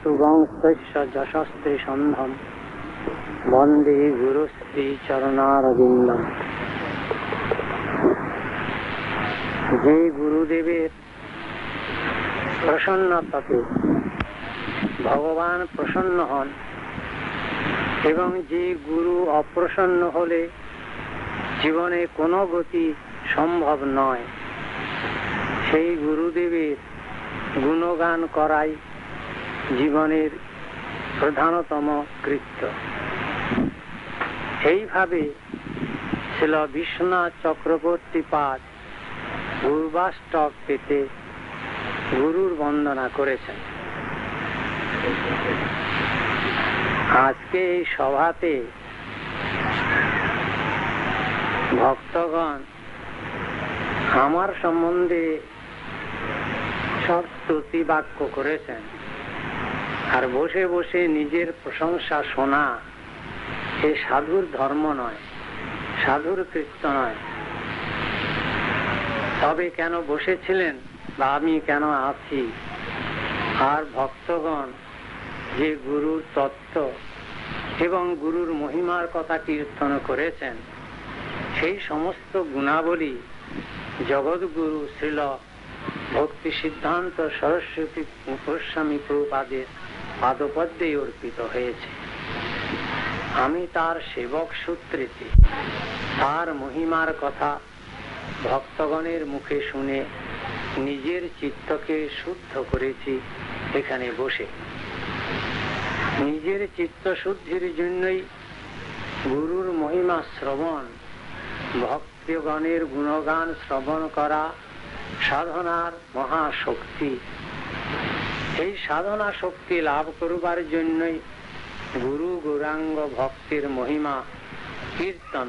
শুভংস্তস্য যশস্তে সন্ধম বন্দে গুরুশ্রী চরণারবিন্দম। যে গুরুদেবের প্রসন্নতাতে ভগবান প্রসন্ন হন এবং যে গুরু অপ্রসন্ন হলে জীবনে কোনো গতি সম্ভব নয়, সেই গুরুদেবের গুণগান করাই জীবনের প্রধানতম কৃত্য। এইভাবে ছিল বিশ্বনাথ চক্রবর্তী পাদ গুরুবাষ্টক পেতে গুরুর বন্দনা করেছেন। আজকে এই সভাতে ভক্তগণ আমার সম্বন্ধে সব স্তুতি বাক্য করেছেন, আর বসে বসে নিজের প্রশংসা শোনা এ সাধুর ধর্ম নয়, সাধুর কৃত্য নয়। তবে কেন বসেছিলেন বা আমি কেন আছি, আর ভক্তগণ যে গুরুর তত্ত্ব এবং গুরুর মহিমার কথা কীর্তন করেছেন, সেই সমস্ত গুণাবলী জগৎগুরু শ্রীল ভক্তি সিদ্ধান্ত সরস্বতী গোস্বামী প্রভুপাদের পাদপদ্মে অর্পিত হয়েছে। আমি তার সেবক সূত্রেতে তার মহিমার কথা ভক্তগণের মুখে শুনে নিজের চিত্তকে শুদ্ধ করেছি এখানে বসে। নিজের চিত্ত শুদ্ধির জন্যই গুরুর মহিমা শ্রবণ, ভক্তগণের গুণগান শ্রবণ করা সাধনার মহাশক্তি। এই সাধনা শক্তি লাভ করবার জন্যই গুরু গৌরাঙ্গ ভক্তির মহিমা কীর্তন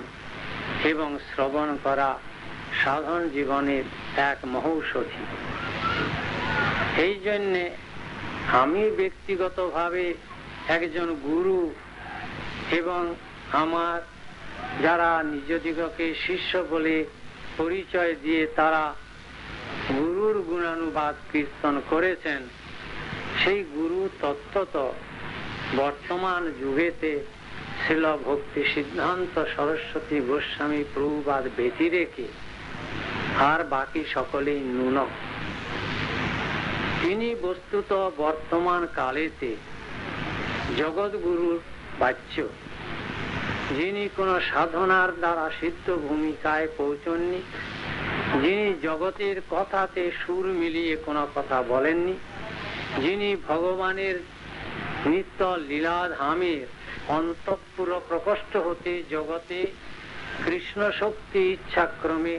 এবং শ্রবণ করা সাধন জীবনের এক মহৌষধি। এই জন্যে আমি ব্যক্তিগতভাবে একজন গুরু এবং আমার যারা নিজদিগকে শিষ্য বলে পরিচয় দিয়ে তারা গুরুর গুণানুবাদ কীর্তন করেছেন, সেই গুরু তত্ত্বত বর্তমান যুগেতে ছিল ভক্তি সিদ্ধান্ত সরস্বতী গোস্বামী প্রভুপাদ ব্যতি রেখে আর বাকি সকলেই ন্যূন। তিনি বস্তুত বর্তমান কালেতে জগৎগুরুর বাচ্য, যিনি কোন সাধনার দ্বারা সিদ্ধ ভূমিকায় পৌঁছননি, যিনি জগতের কথাতে সুর মিলিয়ে কোনো কথা বলেননি, যিনি ভগবানের নিত্য লীলাধামের অন্তঃপুর প্রকোষ্ঠ হতে জগতে কৃষ্ণ শক্তি ইচ্ছাক্রমে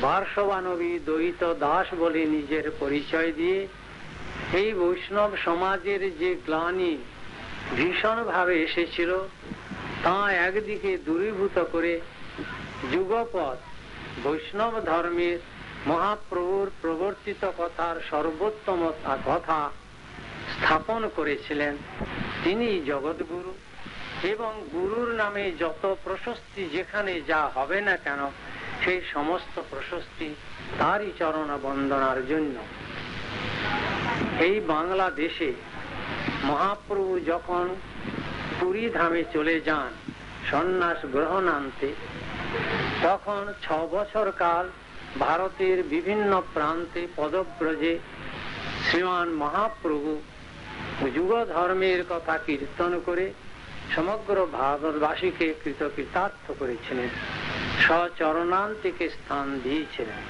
বার্ষবানবী দ্বৈত দাস বলে নিজের পরিচয় দিয়ে এই বৈষ্ণব সমাজের যে গ্লানি ভীষণ ভাবে এসেছিল তা একদিকে দূরীভূত করে যুগপৎ বৈষ্ণব ধর্মের মহাপ্রভুর প্রবর্তিত কথার সর্বোত্তম কথা স্থাপন করেছিলেন। তিনি জগৎগুরু এবং গুরুর নামে যত প্রশস্তি যেখানে যা হবে না কেন, সেই সমস্ত প্রশস্তি তারই চরণ বন্দনার জন্য। এই বাংলাদেশে মহাপ্রভু যখন পুরী ধামে চলে যান সন্ন্যাস গ্রহণান্তে, তখন 6 বছর কাল ভারতের বিভিন্ন প্রান্তে পদব্রজে শ্রীমান মহাপ্রভু যুগ ধর্মের কথা কীর্তন করে সমগ্র ভারতবাসীকে কৃতকৃতার্থ করেছিলেন, স্বচরণান্তিকে স্থান দিয়েছিলেন।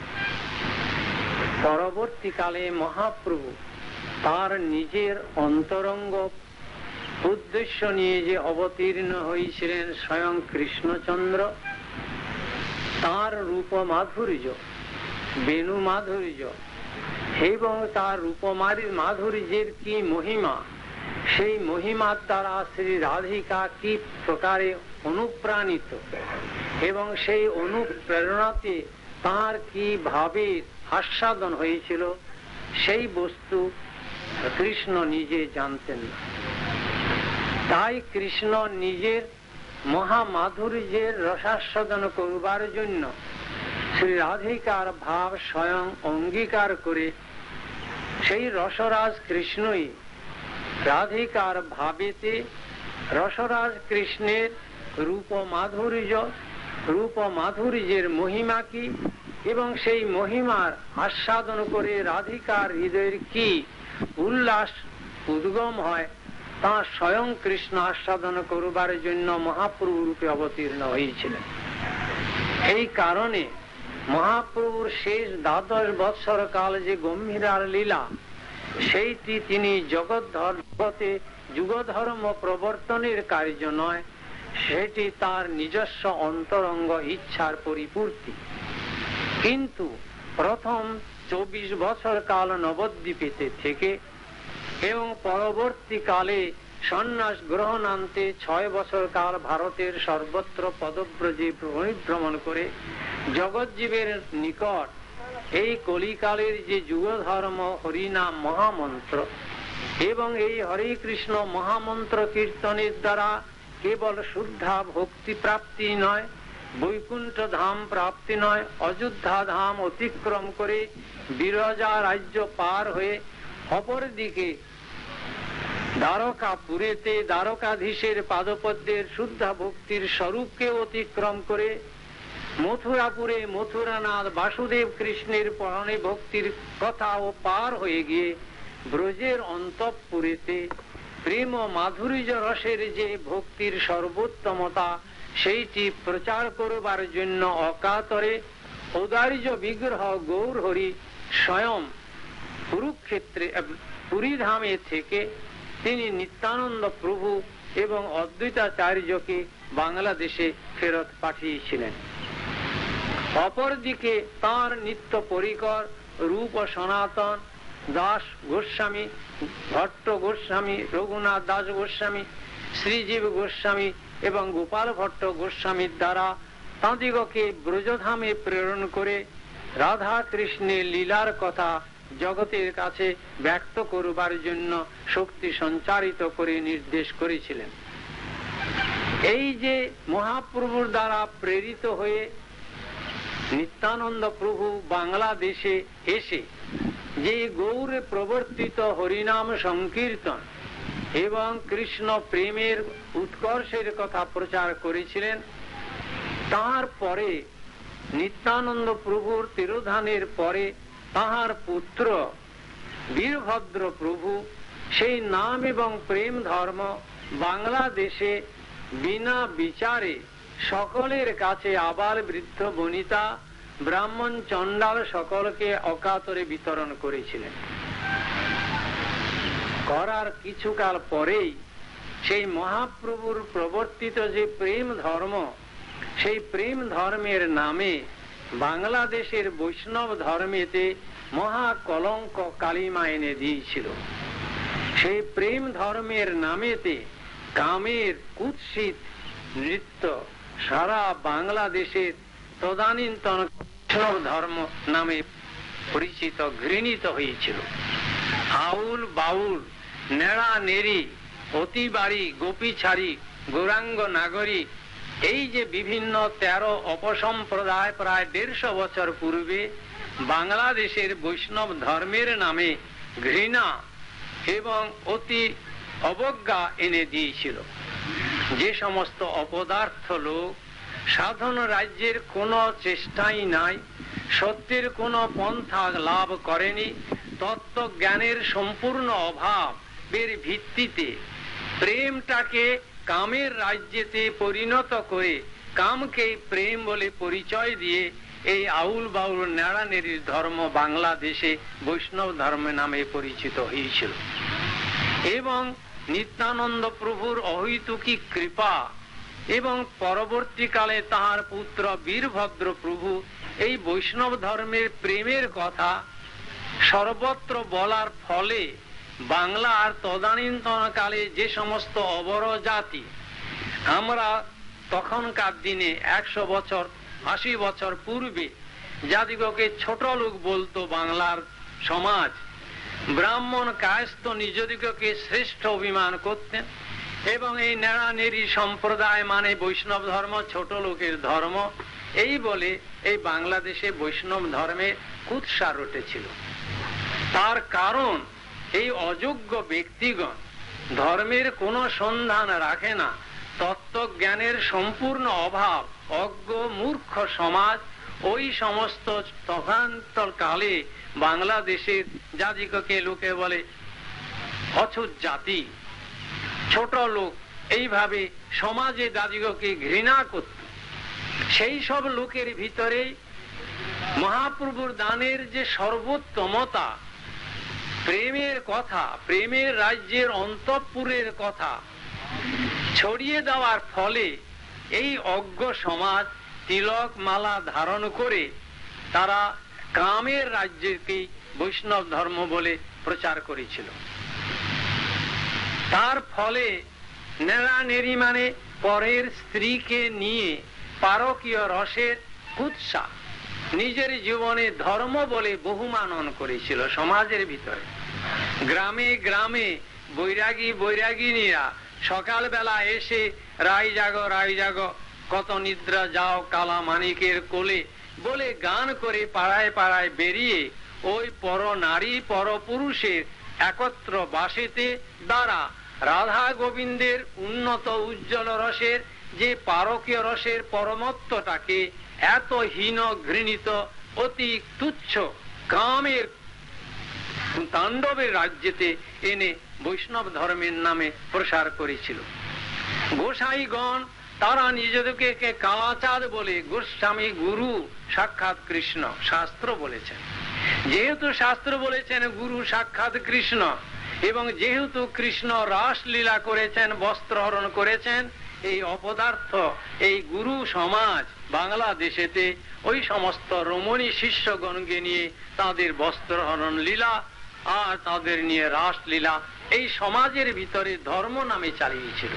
পরবর্তীকালে মহাপ্রভু তার নিজের অন্তরঙ্গ উদ্দেশ্য নিয়ে যে অবতীর্ণ হয়েছিলেন স্বয়ং কৃষ্ণচন্দ্র, তার রূপ মাধুর্য, বেণু মাধুর্য এবং তার রূপ মাধুর্যের কি মহিমা, সেই মহিমার দ্বারা শ্রী রাধিকা কি প্রকারে অনুপ্রাণিত এবং সেই অনুপ্রেরণাতে তার কি ভাবে আস্বাদন হয়েছিল, সেই বস্তু কৃষ্ণ নিজে জানতেন না। তাই কৃষ্ণ নিজের মহামাধুর্যের রসাস্বাদন করবার জন্য শ্রী রাধিকার ভাব স্বয়ং অঙ্গীকার করে সেই রসরাজ কৃষ্ণই রাধিকার ভাবেতে রসরাজ কৃষ্ণের রূপ মাধুর্যের মহিমা কি এবং সেই মহিমার আস্বাদন করে রাধিকার হৃদয়ের কি উল্লাস উদ্গম হয় তা স্বয়ং কৃষ্ণ আস্বাদন করবার জন্য মহাপ্রভু রূপে অবতীর্ণ হয়েছিলেন। এই কারণে মহাপ্রভুর শেষ 12 বৎসর কাল যে গম্ভীরার লীলা, সেইটি তিনি জগতে যুগধর্ম প্রবর্তনের কার্য নয়, সেটি তার নিজস্ব অন্তরঙ্গ ইচ্ছার পরিপূর্তি। কিন্তু প্রথম 24 বছর কাল নবদ্বীপেতে থেকে এবং পরবর্তীকালে সন্ন্যাস গ্রহণান্তে 6 বছর কাল ভারতের সর্বত্র পদব্রজে পরিভ্রমণ করে জগজ্জীবের নিকট এই কলিকালের যে যুগধর্ম হরিনাম মহামন্ত্র এবং এই হরে কৃষ্ণ মহামন্ত্র কীর্তনের দ্বারা কেবল শুদ্ধা ভক্তি প্রাপ্তি নয়, বৈকুণ্ঠ ধাম প্রাপ্তি নয়, অযোধ্যা ধাম অতিক্রম করে বিরজা রাজ্য পার হয়ে অপরদিকে দ্বারকাপুরেতে দ্বারকাধীশের পাদপদ্মের শুদ্ধা ভক্তির স্বরূপকে অতিক্রম করে মথুরাপুরে মথুরানাথ বাসুদেব কৃষ্ণের পরণে ভক্তির কথাও পার হয়ে গিয়ে ব্রজের অন্তঃপুরেতে প্রেম ও মাধুর্য রসের যে ভক্তির সর্বোত্তমতা, সেইটি প্রচার করবার জন্য অকাতরে ঔদার্য বিগ্রহ গৌর হরি স্বয়ং কুরুক্ষেত্রে পুরীধামে থেকে তিনি নিত্যানন্দ প্রভু এবং অদ্বৈতাচার্যকে বাংলাদেশে ফেরত পাঠিয়েছিলেন। অপরদিকে তাঁর নিত্য পরিকর রূপ সনাতন দাস গোস্বামী, ভট্ট গোস্বামী, রঘুনাথ দাস গোস্বামী, শ্রীজীব গোস্বামী এবং গোপাল ভট্ট গোস্বামীর দ্বারা তাঁদিগকে ব্রজধামে প্রেরণ করে রাধা কৃষ্ণের লীলার কথা জগতের কাছে ব্যক্ত করবার জন্য শক্তি সঞ্চারিত করে নির্দেশ করেছিলেন। এই যে মহাপ্রভুর দ্বারা প্রেরিত হয়ে নিত্যানন্দ প্রভু বাংলাদেশে এসে যে গৌরে প্রবর্তিত হরিনাম সংকীর্তন এবং কৃষ্ণ প্রেমের উৎকর্ষের কথা প্রচার করেছিলেন, তাহার পরে নিত্যানন্দ প্রভুর তিরোধানের পরে তাহার পুত্র বীরভদ্র প্রভু সেই নাম এবং প্রেম ধর্ম বাংলাদেশে বিনা বিচারে সকলের কাছে আবাল বৃদ্ধ বনিতা ব্রাহ্মণ চণ্ডাল সকলকে অকাতরে বিতরণ করেছিলেন। করার কিছুকাল পরেই সেই মহাপ্রভুর প্রবর্তিত যে প্রেম ধর্ম, সেই প্রেম ধর্মের নামে বাংলাদেশের বৈষ্ণব ধর্মেতে মহা কলঙ্ক কালিমা এনে দিয়েছিল। সেই প্রেম ধর্মের নামেতে কামের কুৎসিত নৃত্য সারা বাংলাদেশের তদানীন্তন বৈষ্ণব ধর্ম নামে পরিচিত ঘৃণিত হয়েছিল। আউল বাউল, নেড়া নেড়ি, অতিবাড়ি, গোপীছাড়ি, গৌরাঙ্গ নাগরী, এই যে বিভিন্ন 13 অপসম্প্রদায় প্রায় 150 বছর পূর্বে বাংলাদেশের বৈষ্ণব ধর্মের নামে ঘৃণা এবং অতি অবজ্ঞা এনে দিয়েছিল। যে সমস্ত অপদার্থ লোক সাধন রাজ্যের কোনো চেষ্টাই নাই, সত্যের কোনো পন্থা লাভ করেনি, তত্ত্বজ্ঞানের সম্পূর্ণ অভাবের ভিত্তিতে প্রেমটাকে কামের রাজ্যেতে পরিণত করে কামকে প্রেম বলে পরিচয় দিয়ে এই আউল বাউল নেড়ানেড়ির ধর্ম বাংলাদেশে বৈষ্ণব ধর্ম নামে পরিচিত হয়েছিল। এবং নিত্যানন্দ প্রভুর অহৈতুকী কৃপা এবং পরবর্তীকালে তাহার পুত্র বীরভদ্র প্রভু এই বৈষ্ণব ধর্মের প্রেমের কথা সর্বত্র বলার ফলে বাংলার তদানীন্তন কালে যে সমস্ত অবর জাতি, আমরা তখনকার দিনে 100 বছর 80 বছর পূর্বে যাদিগকে ছোট লোক বলতো বাংলার সমাজ, ব্রাহ্মণ কায়স্থ নিজদিগকে শ্রেষ্ঠ অভিমান করতেন এবং এই নেড়ানেড়ি সম্প্রদায় মানে বৈষ্ণব ধর্ম ছোট লোকের ধর্ম, এই বলে এই বাংলাদেশে বৈষ্ণব ধর্মে কুৎসা রটেছিল। তার কারণ এই অযোগ্য ব্যক্তিগণ ধর্মের কোনো সন্ধান রাখে না, তত্ত্বজ্ঞানের সম্পূর্ণ অভাব, অজ্ঞ মূর্খ সমাজ, ওই সমস্ত তথান্তর কালে বাংলাদেশের জাতিকে লোকে বলে অছুত জাতি, ছোট লোক, এইভাবে সমাজে জাতিকে ঘৃণা করত। সেই সব লোকের ভিতরে মহাপ্রভুর দানের যে সর্বোত্তমতা, প্রেমের কথা, প্রেমের রাজ্যের অন্তঃপুরের কথা ছড়িয়ে দেওয়ার ফলে এই অজ্ঞ সমাজ তিলক মালা ধারণ করে তারা কামের রাজ্যকে বৈষ্ণব ধর্ম বলে প্রচার করেছিল। তার ফলে নেড়ানেড়ি মানে পরের স্ত্রীকে নিয়ে পারকীয় রসের কুৎসা নিজের জীবনে ধর্ম বলে বহুমানন করেছিল সমাজের ভিতরে। গ্রামে গ্রামে বৈরাগী বৈরাগিনীরা সকালবেলা এসে রাই জাগো রাই জাগো, কত নিদ্রা যাও কালা মানিকের কোলে বলে গান করে পাড়ায় পাড়ায় বেরিয়ে ওই পর নারী পর পুরুষের একত্র বাসেতে দ্বারা রাধা গোবিন্দের উন্নত উজ্জ্বল রসের যে পারকীয় রসের পরমত্বটাকে এত হীন ঘৃণিত অতি তুচ্ছ কামের তাণ্ডবের রাজ্যেতে এনে বৈষ্ণব ধর্মের নামে প্রসার করেছিল। গোসাইগণ তারা নিজেদেরকে কালাচাঁদ বলে, গোস্বামী গুরু সাক্ষাৎ কৃষ্ণ, শাস্ত্র বলেছেন। যেহেতু শাস্ত্র বলেছেন গুরু সাক্ষাৎ কৃষ্ণ, এবং যেহেতু কৃষ্ণ রাসলীলা করেছেন, বস্ত্র হরণ করেছেন, এই অপদার্থ এই গুরু সমাজ বাংলাদেশেতে ওই সমস্ত রমণী শিষ্যগণকে নিয়ে তাদের বস্ত্র হরণ লীলা আর তাদের নিয়ে রাসলীলা এই সমাজের ভিতরে ধর্ম নামে চালিয়েছিল।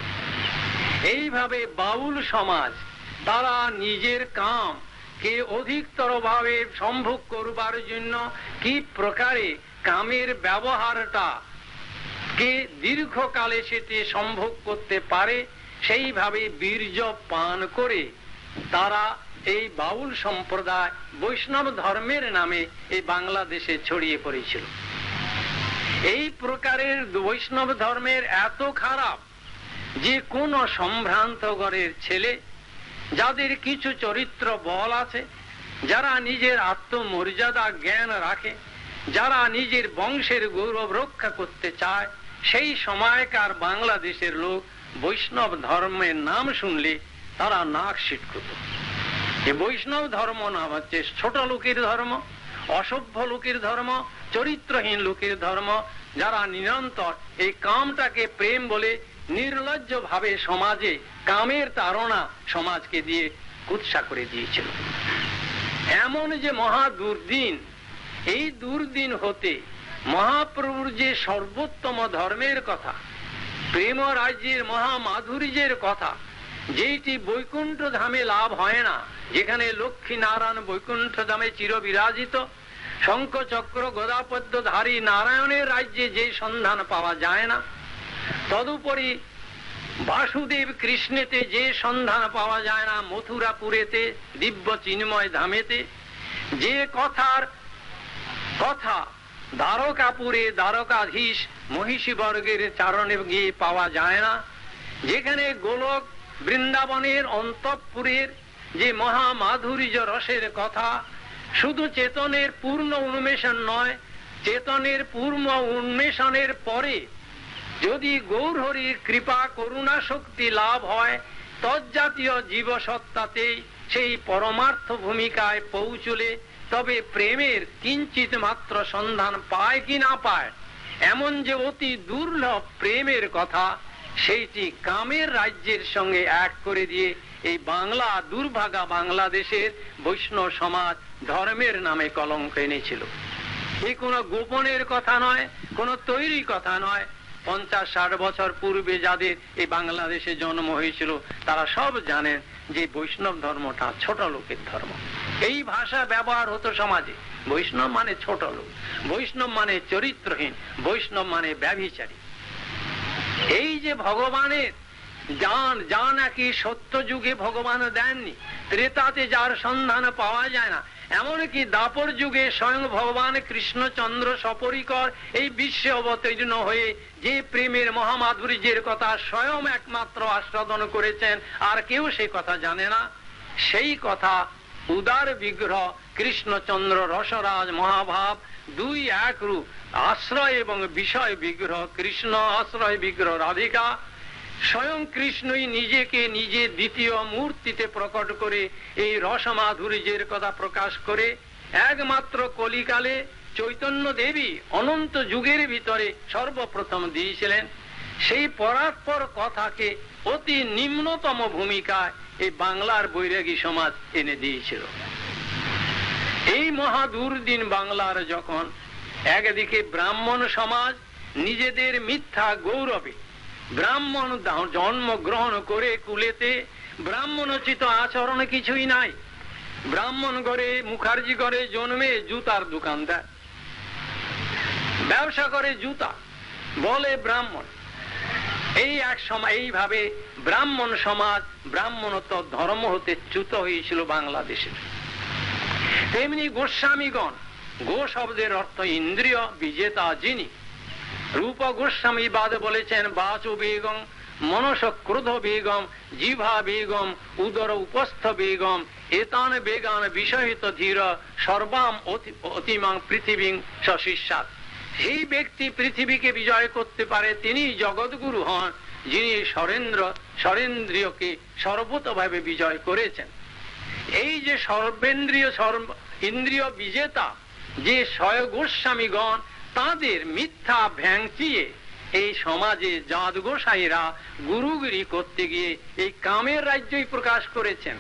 এইভাবে বাউল সমাজ তারা নিজের কাম কে অধিকতর ভাবে সম্ভোগ করবার জন্য কি প্রকারে কামের ব্যবহারটা কে দীর্ঘকালে সেটি সম্ভোগ করতে পারে সেইভাবে বীর্য পান করে তারা এই বাউল সম্প্রদায় বৈষ্ণব ধর্মের নামে এই বাংলাদেশে ছড়িয়ে পড়েছিল। এই প্রকারের বৈষ্ণব ধর্মের এত খারাপ যে কোন সম্ভ্রান্ত ঘরের ছেলে যাদের কিছু চরিত্র বল আছে, যারা নিজের আত্মমর্যাদা জ্ঞান রাখে, যারা নিজের বংশের গৌরব রক্ষা করতে চায়, সেই সময়কার বাংলাদেশের লোক বৈষ্ণব ধর্মের নাম শুনলে তারা নাক সিটকুত। বৈষ্ণব ধর্ম নাম হচ্ছে ছোট লোকের ধর্ম, অসভ্য লোকের ধর্ম, চরিত্রহীন লোকের ধর্ম, যারা নিরন্তর এই কামটাকে প্রেম বলে নির্লজ্জ ভাবে সমাজে কামের তাড়না সমাজকে দিয়ে কুৎসা করে দিয়েছিল। এমন যে মহা দুর্দিন, এই দুর্দিন হতে মহাপ্রভুর যে সর্বোত্তম ধর্মের কথা, প্রেম রাজ্যের মহা মাধুর্যের কথা, যেটি বৈকুণ্ঠ ধামে লাভ হয় না, যেখানে লক্ষ্মী নারায়ণ বৈকুণ্ঠ ধামে চির বিরাজিত, শঙ্খ চক্র গদাপদ্মধারী নারায়ণের রাজ্যে যে সন্ধান পাওয়া যায় না, তদুপরি বাসুদেব কৃষ্ণেতে যে সন্ধান পাওয়া যায় না, মথুরাপুরেতে দিব্য চিন্ময় ধামেতে যে কথার কথা দ্বারকাপুরে দ্বারকাধীশ মহিষী বর্গের চারণে গিয়ে পাওয়া যায় না, যেখানে গোলক বৃন্দাবনের অন্তঃপুরের যে মহা মাধুর্য রসের কথা শুধু চেতনের পূর্ণ উন্মেষণ নয়, চেতনের পূর্ণ উন্মেষণের পরে যদি গৌরহরির কৃপা করুণা শক্তি লাভ হয়, তজ্জাতীয় জীবসত্তাতে সেই পরমার্থ ভূমিকায় পৌঁছলে তবে প্রেমের কিঞ্চিত মাত্র সন্ধান পায় কি না পায়, এমন যে অতি দুর্লভ প্রেমের কথা, সেইটি কামের রাজ্যের সঙ্গে এক করে দিয়ে এই বাংলা দুর্ভাগা বাংলাদেশের বৈষ্ণব সমাজ ধর্মের নামে কলঙ্ক এনেছিল। এই কোনো গোপনের কথা নয়, কোনো তৈরি কথা নয়। 50-60 বছর পূর্বে যাদের এই বাংলাদেশে জন্ম হয়েছিল তারা সব জানেন যে বৈষ্ণব ধর্মটা ছোট লোকের ধর্ম। এই ভাষা ব্যবহার হতো সমাজে। বৈষ্ণব মানে ছোট লোক, বৈষ্ণব মানে চরিত্রহীন, বৈষ্ণব মানে ব্যভিচারী। এই যে ভগবানের যা নাকি সত্য যুগে ভগবান দেননি, ত্রেতাতে যার সন্ধান পাওয়া যায় না, এমনকি দাপর যুগে স্বয়ং ভগবান কৃষ্ণচন্দ্র সপরিকর এই বিশ্বে অবতীর্ণ হয়ে যে প্রেমের মহামাধুর্যের কথা স্বয়ং একমাত্র আস্বাদন করেছেন, আর কেউ সেই কথা জানে না, সেই কথা উদার বিগ্রহ কৃষ্ণচন্দ্র রসরাজ মহাভাব দুই এক রূপ, আশ্রয় এবং বিষয় বিগ্রহ কৃষ্ণ, আশ্রয় বিগ্রহ রাধিকা। স্বয়ং কৃষ্ণই নিজেকে নিজে দ্বিতীয় মূর্তিতে প্রকট করে এই রসমাধুর্যের কথা প্রকাশ করে একমাত্র কলিকালে চৈতন্য দেবী অনন্ত যুগের ভিতরে সর্বপ্রথম দিয়েছিলেন। সেই পরাৎপর কথাকে অতি নিম্নতম ভূমিকায় এই বাংলার বৈরাগী সমাজ এনে দিয়েছিল। এই মহা দুর্দিন বাংলার যখন একদিকে ব্রাহ্মণ সমাজ নিজেদের মিথ্যা গৌরবে ব্রাহ্মণ জন্ম গ্রহণ করে কুলেতে ব্রাহ্মণোচিত আচরণ কিছুই নাই, ব্রাহ্মণ ঘরে মুখার্জি ঘরে জন্মে জুতার দোকান দেয়, ব্যবসা করে জুতা, বলে ব্রাহ্মণ। এই এক সময় এইভাবে ব্রাহ্মণ সমাজ ব্রাহ্মণত্ব ধর্ম হতে চ্যুত হয়েছিল বাংলাদেশে। তেমনি গোস্বামীগণ, গো শব্দের অর্থ ইন্দ্রিয় বিজেতা যিনি, রূপ গোস্বামী বাদে বলেছেন বাচু বেগম, মনস ক্রোধ বেগম, জিভা বেগম, উদর উপস্থ বেগম, এতান বেগান বিষয়িত ধীর সর্বাম অতিমাং পৃথিবী সশিষ্যাৎ। সেই ব্যক্তি পৃথিবীকে বিজয় করতে পারে, তিনি জগৎগুরু হন, যিনি সরেন্দ্রিয়কে সর্বতভাবে বিজয় করেছেন। এই যে সর্বেন্দ্রিয় ইন্দ্রিয় বিজেতা যে স্বয় গোস্বামীগণ, তাদের মিথ্যা ভ্যাংচিয়ে এই সমাজে জাত গোসাইরা গুরুগিরি করতে গিয়ে এই কামের রাজ্যই প্রকাশ করেছেন।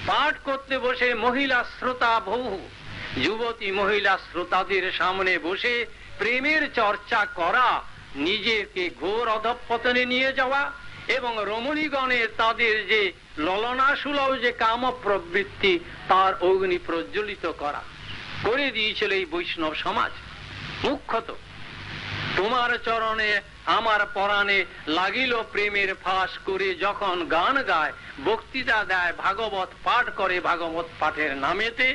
পাঠ করতে বসে মহিলা শ্রোতা বহু যুবতী মহিলা শ্রোতাদের সামনে বসে প্রেমের চর্চা করা নিজেকে ঘোর অধঃপতনে নিয়ে যাওয়া, এবং রমণীগণের তাদের যে ললনাসুলভ যে কাম প্রবৃত্তি তার অগ্নি প্রজ্বলিত করা করে দিয়েছিল এই বৈষ্ণব সমাজ। মুখ্যত তোমার চরণে আমার পরাণে লাগিল প্রেমের ফাঁস করে যখন গান গায়, বক্তৃতা দেয়, ভাগবত পাঠ করে ভাগবত পাঠের নামেতে,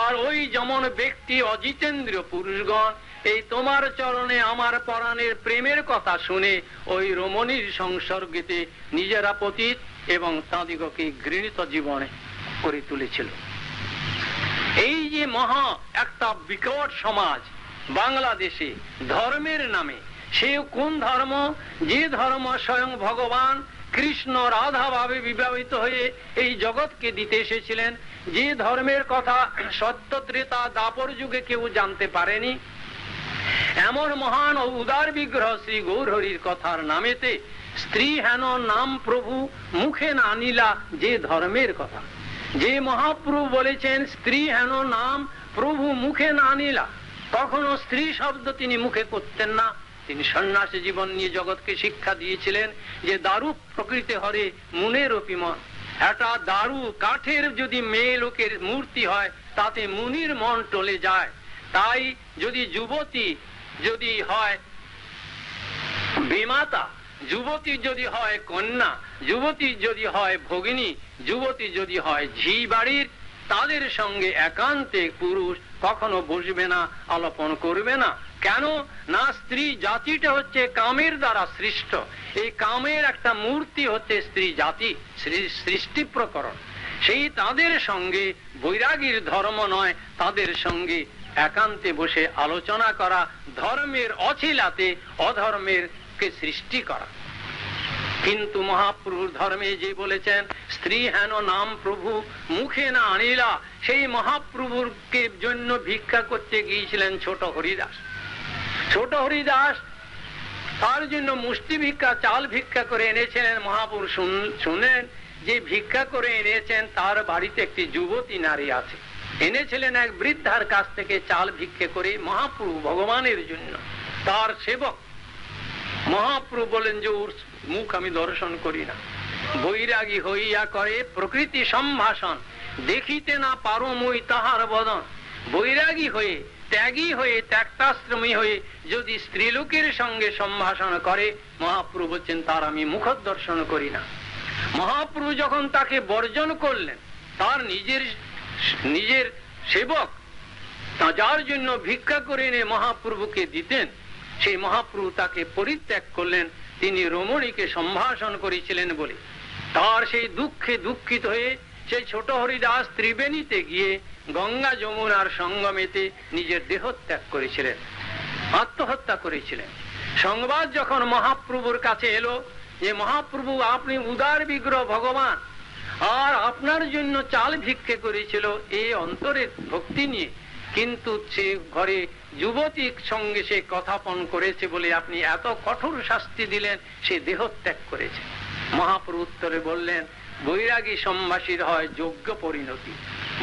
আর ওই যেমন ব্যক্তি অজিতেন্দ্রীয় পুরুষগণ এই তোমার চরণে আমার পরাণের প্রেমের কথা শুনে ওই রমণীর সংসর্গেতে নিজেরা পতিত এবং তাঁদিগকে ঘৃণিত জীবনে করে তুলেছিল। এই যে মহা একটা বিকট সমাজ বাংলাদেশে ধর্মের নামে, সে কোন ধর্ম? যে ধর্ম স্বয়ং ভগবান কৃষ্ণ রাধা ভাবে বিবাহিত হয়ে এই জগৎকে দিতে এসেছিলেন, যে ধর্মের কথা সত্য ত্রেতা দাপর যুগে কেউ জানতে পারেনি, এমন মহান ও উদার বিগ্রহ শ্রী গৌরহরির কথার নামেতে স্ত্রী হেন নাম প্রভু মুখে না নিলা যে ধর্মের কথা, যে মহাপ্রভু বলেছেন স্ত্রী হেন নাম প্রভু মুখে না নিলা, তখনও স্ত্রী শব্দ তিনি মুখে করতেন না। তিনি সন্ন্যাসী জীবন নিয়ে জগৎকে শিক্ষা দিয়েছিলেন যে দারু প্রকৃতি হরে মুনের অপিমন। একটা দারু কাঠের যদি মেয়ে লোকের মূর্তি হয় তাতে মুনির মন টলে যায়। তাই যদি যুবতী যদি হয় বিমাতা, যুবতী যদি হয় কন্যা, যুবতী যদি হয় ভগিনী, যুবতী যদি হয় ঝি বাড়ির, তাদের সঙ্গে একান্তে পুরুষ কখনো বসবে না, আলাপন করবে না। কেন না? স্ত্রী জাতিটা হচ্ছে কামের দ্বারা সৃষ্ট, এই কামের একটা মূর্তি হচ্ছে স্ত্রী জাতি, সৃষ্টি প্রকরণ। সেই তাদের সঙ্গে বৈরাগীর ধর্ম নয়, তাদের সঙ্গে একান্তে বসে আলোচনা করা, ধর্মের অছিলাতে অধর্মের কে সৃষ্টি করা। কিন্তু মহাপ্রভুর ধর্মে যে বলেছেন স্ত্রী হেন নাম প্রভু মুখে না আনিলা, সেই মহাপ্রভুর কে জন্য ভিক্ষা করতে গিয়েছিলেন ছোট হরিদাস। ছোট হরিদাস তার জন্য মুষ্টি ভিক্ষা, চাল ভিক্ষা করে এনেছিলেন। মহাপ্রভু শুনলেন যে ভিক্ষা করে এনেছেন, তার বাড়িতে একটি যুবতী নারী আছে, এনেছিলেন এক বৃদ্ধার কাছ থেকে চাল ভিক্ষে করে মহাপ্রভু ভগবানের জন্য, তার সেবক। মহাপ্রভু বলেন যে ওর মুখ আমি দর্শন করি না, বৈরাগী হইয়া করে প্রকৃতি সম্ভাষণ, দেখিতে না পারো মই তাহার বদন। বৈরাগী হয়ে, ত্যাগী হয়ে, ত্যাক্তাশ্রমী হয়ে যদি স্ত্রীলোকের সঙ্গে সম্ভাষণ করে, মহাপ্রভু বলছেন তার আমি মুখ দর্শন করি না। মহাপ্রভু যখন তাকে বর্জন করলেন, তার নিজের সেবক যার জন্য ভিক্ষা করে এনে মহাপ্রভুকে দিতেন, সেই মহাপ্রভু তাকে পরিত্যাগ করলেন। তিনি রমণীকে সম্ভাষণ করেছিলেন বলে তার সেই দুঃখে দুঃখিত হয়ে সেই ছোট হরিদাস ত্রিবেণীতে গিয়ে গঙ্গা যমুনার সঙ্গমেতে নিজের দেহ ত্যাগ করেছিলেন, আত্মহত্যা করেছিলেন। সংবাদ যখন মহাপ্রভুর কাছে এলো যে মহাপ্রভু আপনি উদার বিগ্রহ ভগবান, আর আপনার জন্য চাল ভিক্ষে করেছিল এই অন্তরের ভক্তি নিয়ে, কিন্তু সে ঘরে যুবতীর সঙ্গে সে কথাপন করেছে বলে আপনি এত কঠোর শাস্তি দিলেন, সে দেহ ত্যাগ করেছে। মহাপ্রভু উত্তরে বললেন, বৈরাগী সম্ভাষীর হয় যোগ্য পরিণতি।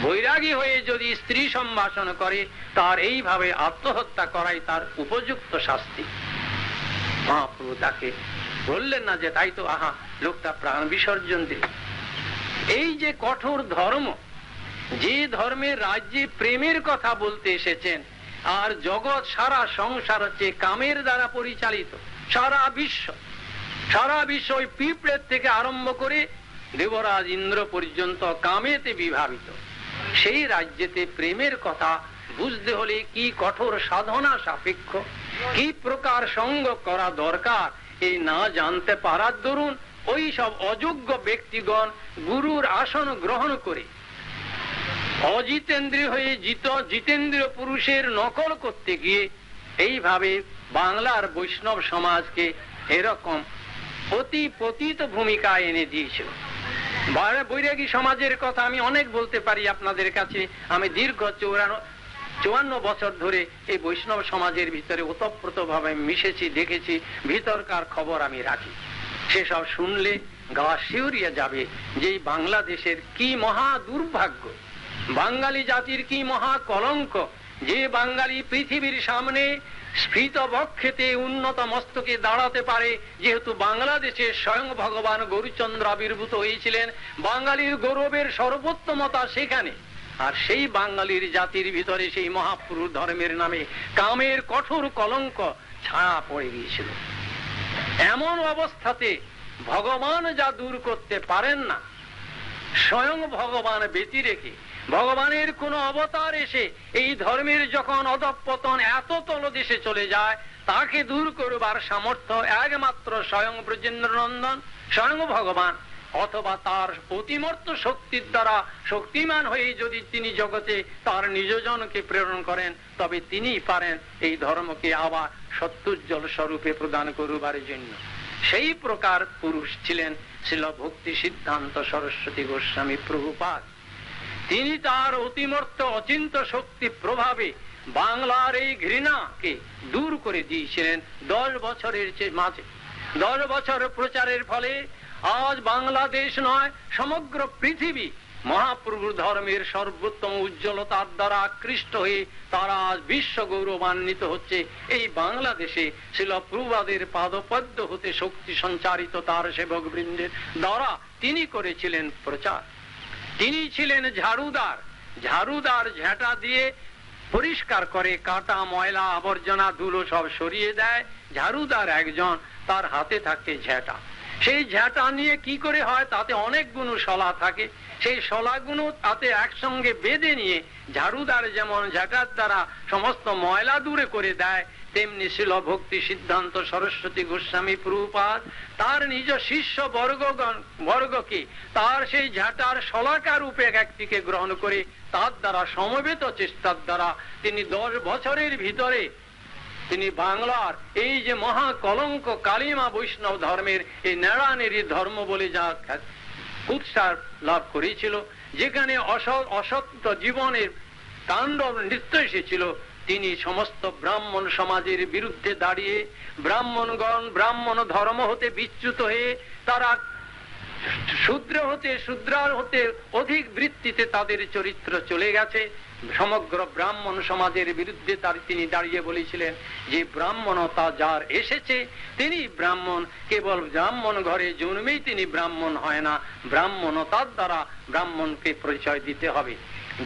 বৈরাগী হয়ে যদি স্ত্রী সম্ভাষণ করে তার এইভাবে আত্মহত্যা করাই তার উপযুক্ত শাস্তি। মহাপ্রভু তাকে বললেন না যে তাই তো আহা লোকটা প্রাণ বিসর্জন দিল। এই যে কঠোর ধর্ম, যে ধর্মের রাজ্যে প্রেমের কথা বলতে এসেছেন, আর জগৎ সারা সংসার হচ্ছে কামের দ্বারা পরিচালিত, সারা বিশ্ব ওই পিঁপড়ের থেকে আরম্ভ করে দেবরাজ ইন্দ্র পর্যন্ত কামেতে বিভাবিত। সেই রাজ্যেতে প্রেমের কথা বুঝতে হলে কি কঠোর সাধনা সাপেক্ষ, কি প্রকার সঙ্গ করা দরকার, এই না জানতে পারার দরুন ওই সব অযোগ্য ব্যক্তিগণ গুরুর আসন গ্রহণ করে অজিতেন্দ্রীয় হয়ে জিতেন্দ্রীয় পুরুষের নকল করতে গিয়ে এইভাবে বাংলার বৈষ্ণব সমাজকে এরকম অতি পতিত ভূমিকা এনে দিয়েছিল। বৈরাগী সমাজের কথা আমি অনেক বলতে পারি আপনাদের কাছে। আমি দীর্ঘ 54 বছর ধরে এই বৈষ্ণব সমাজের ভিতরে ওতপ্রোত ভাবে মিশেছি, দেখেছি, ভিতরকার খবর আমি রাখি। সেসব শুনলে গা শিউরিয়া যাবে যে বাংলাদেশের কি মহা দুর্ভাগ্য, বাঙালি জাতির কি মহা কলঙ্ক, যে বাঙালি পৃথিবীর সামনে স্ফীত বক্ষেতে উন্নত মস্তকে দাঁড়াতে পারে। যেহেতু বাংলাদেশে স্বয়ং ভগবান গৌরচন্দ্র আবির্ভূত হয়েছিলেন, বাঙালির গৌরবের সর্বোত্তমতা সেখানে। আর সেই বাঙালির জাতির ভিতরে সেই মহাপুরুষ ধর্মের নামে কামের কঠোর কলঙ্ক ছায়া পড়ে গিয়েছিল। এমন অবস্থাতে ভগবান যা দূর করতে পারেন না, স্বয়ং ভগবান ব্যতি রেখে ভগবানের কোন অবতার এসে এই ধর্মের যখন অধঃপতন এত তলদেশে চলে যায়, তাকে দূর করবার সামর্থ্য একমাত্র স্বয়ং ব্রজেন্দ্র নন্দন, স্বয়ং ভগবান, অথবা তার অতিমর্ত শক্তির দ্বারা শক্তিমান হয়ে যদি তিনি জগতে তার নিজজনকে প্রেরণ করেন, তবে তিনিই পারেন এই ধর্মকে আবার সত্যুজ্জ্বল স্বরূপে প্রদান করবার জন্য। সেই প্রকার পুরুষ ছিলেন শ্রীল ভক্তি সিদ্ধান্ত সরস্বতী গোস্বামী প্রভুপাদ। তিনি তার অতিমর্ত অচিন্ত শক্তি প্রভাবে বাংলার এই ঘৃণাকে দূর করে দিয়েছিলেন 10 বছরের মাঝে। 10 বছর প্রচারের ফলে আজ বাংলাদেশ নয়, সমগ্র পৃথিবী মহাপ্রভু ধর্মের সর্বোত্তম উজ্জ্বলতার দ্বারা আকৃষ্ট হয়ে তারা আজ বিশ্ব গৌরবান্বিত হচ্ছে। এই বাংলাদেশে শিল প্রভুপাদের পাদপদ্ম হতে শক্তি সঞ্চারিত তার সেবক বৃন্দের দ্বারা তিনি করেছিলেন প্রচার। তিনি ছিলেন ঝাড়ুদার ঝেঁটা দিয়ে পরিষ্কার করে, কাটা ময়লা আবর্জনা ধুলো সব সরিয়ে দেয়। ঝাড়ুদার একজন, তার হাতে থাকে ঝেঁটা। সেই ঝেঁটা নিয়ে কি করে হয়, তাতে অনেকগুলো শলা থাকে। সেই শলাগুলো তাতে একসঙ্গে বেঁধে নিয়ে ঝাড়ুদার যেমন ঝেঁটার দ্বারা সমস্ত ময়লা দূরে করে দেয়, তেমনি শিল ভক্তি সিদ্ধান্ত সরস্বতী গোস্বামী প্রভুপাদ তার নিজ শিষ্য বর্গকে তার সেই ঝাঁটার শলাকার রূপে একটিকে গ্রহণ করে তার দ্বারা সমবেত চেষ্টার দ্বারা তিনি 10 বছরের ভিতরে তিনি বাংলার এই যে মহা কলঙ্ক কালিমা বৈষ্ণব ধর্মের এই নেড়ানেড়ি ধর্ম বলে যা উৎসার লাভ করেছিল, যেখানে অসত্য জীবনের তাণ্ডব নৃত্য এসেছিল, তিনি সমস্ত ব্রাহ্মণ সমাজের বিরুদ্ধে দাঁড়িয়ে ব্রাহ্মণগণ ব্রাহ্মণ ধর্ম হতে বিচ্যুত হয়ে তারা শূদ্রার হতে অধিক বৃত্তিতে তাদের চরিত্র চলে গেছে। সমগ্র ব্রাহ্মণ সমাজের বিরুদ্ধে তিনি দাঁড়িয়ে বলেছিলেন যে ব্রাহ্মণতা যার এসেছে তিনি ব্রাহ্মণ, কেবল ব্রাহ্মণ ঘরে জন্মেই তিনি ব্রাহ্মণ হয় না, ব্রাহ্মণতার দ্বারা ব্রাহ্মণকে পরিচয় দিতে হবে।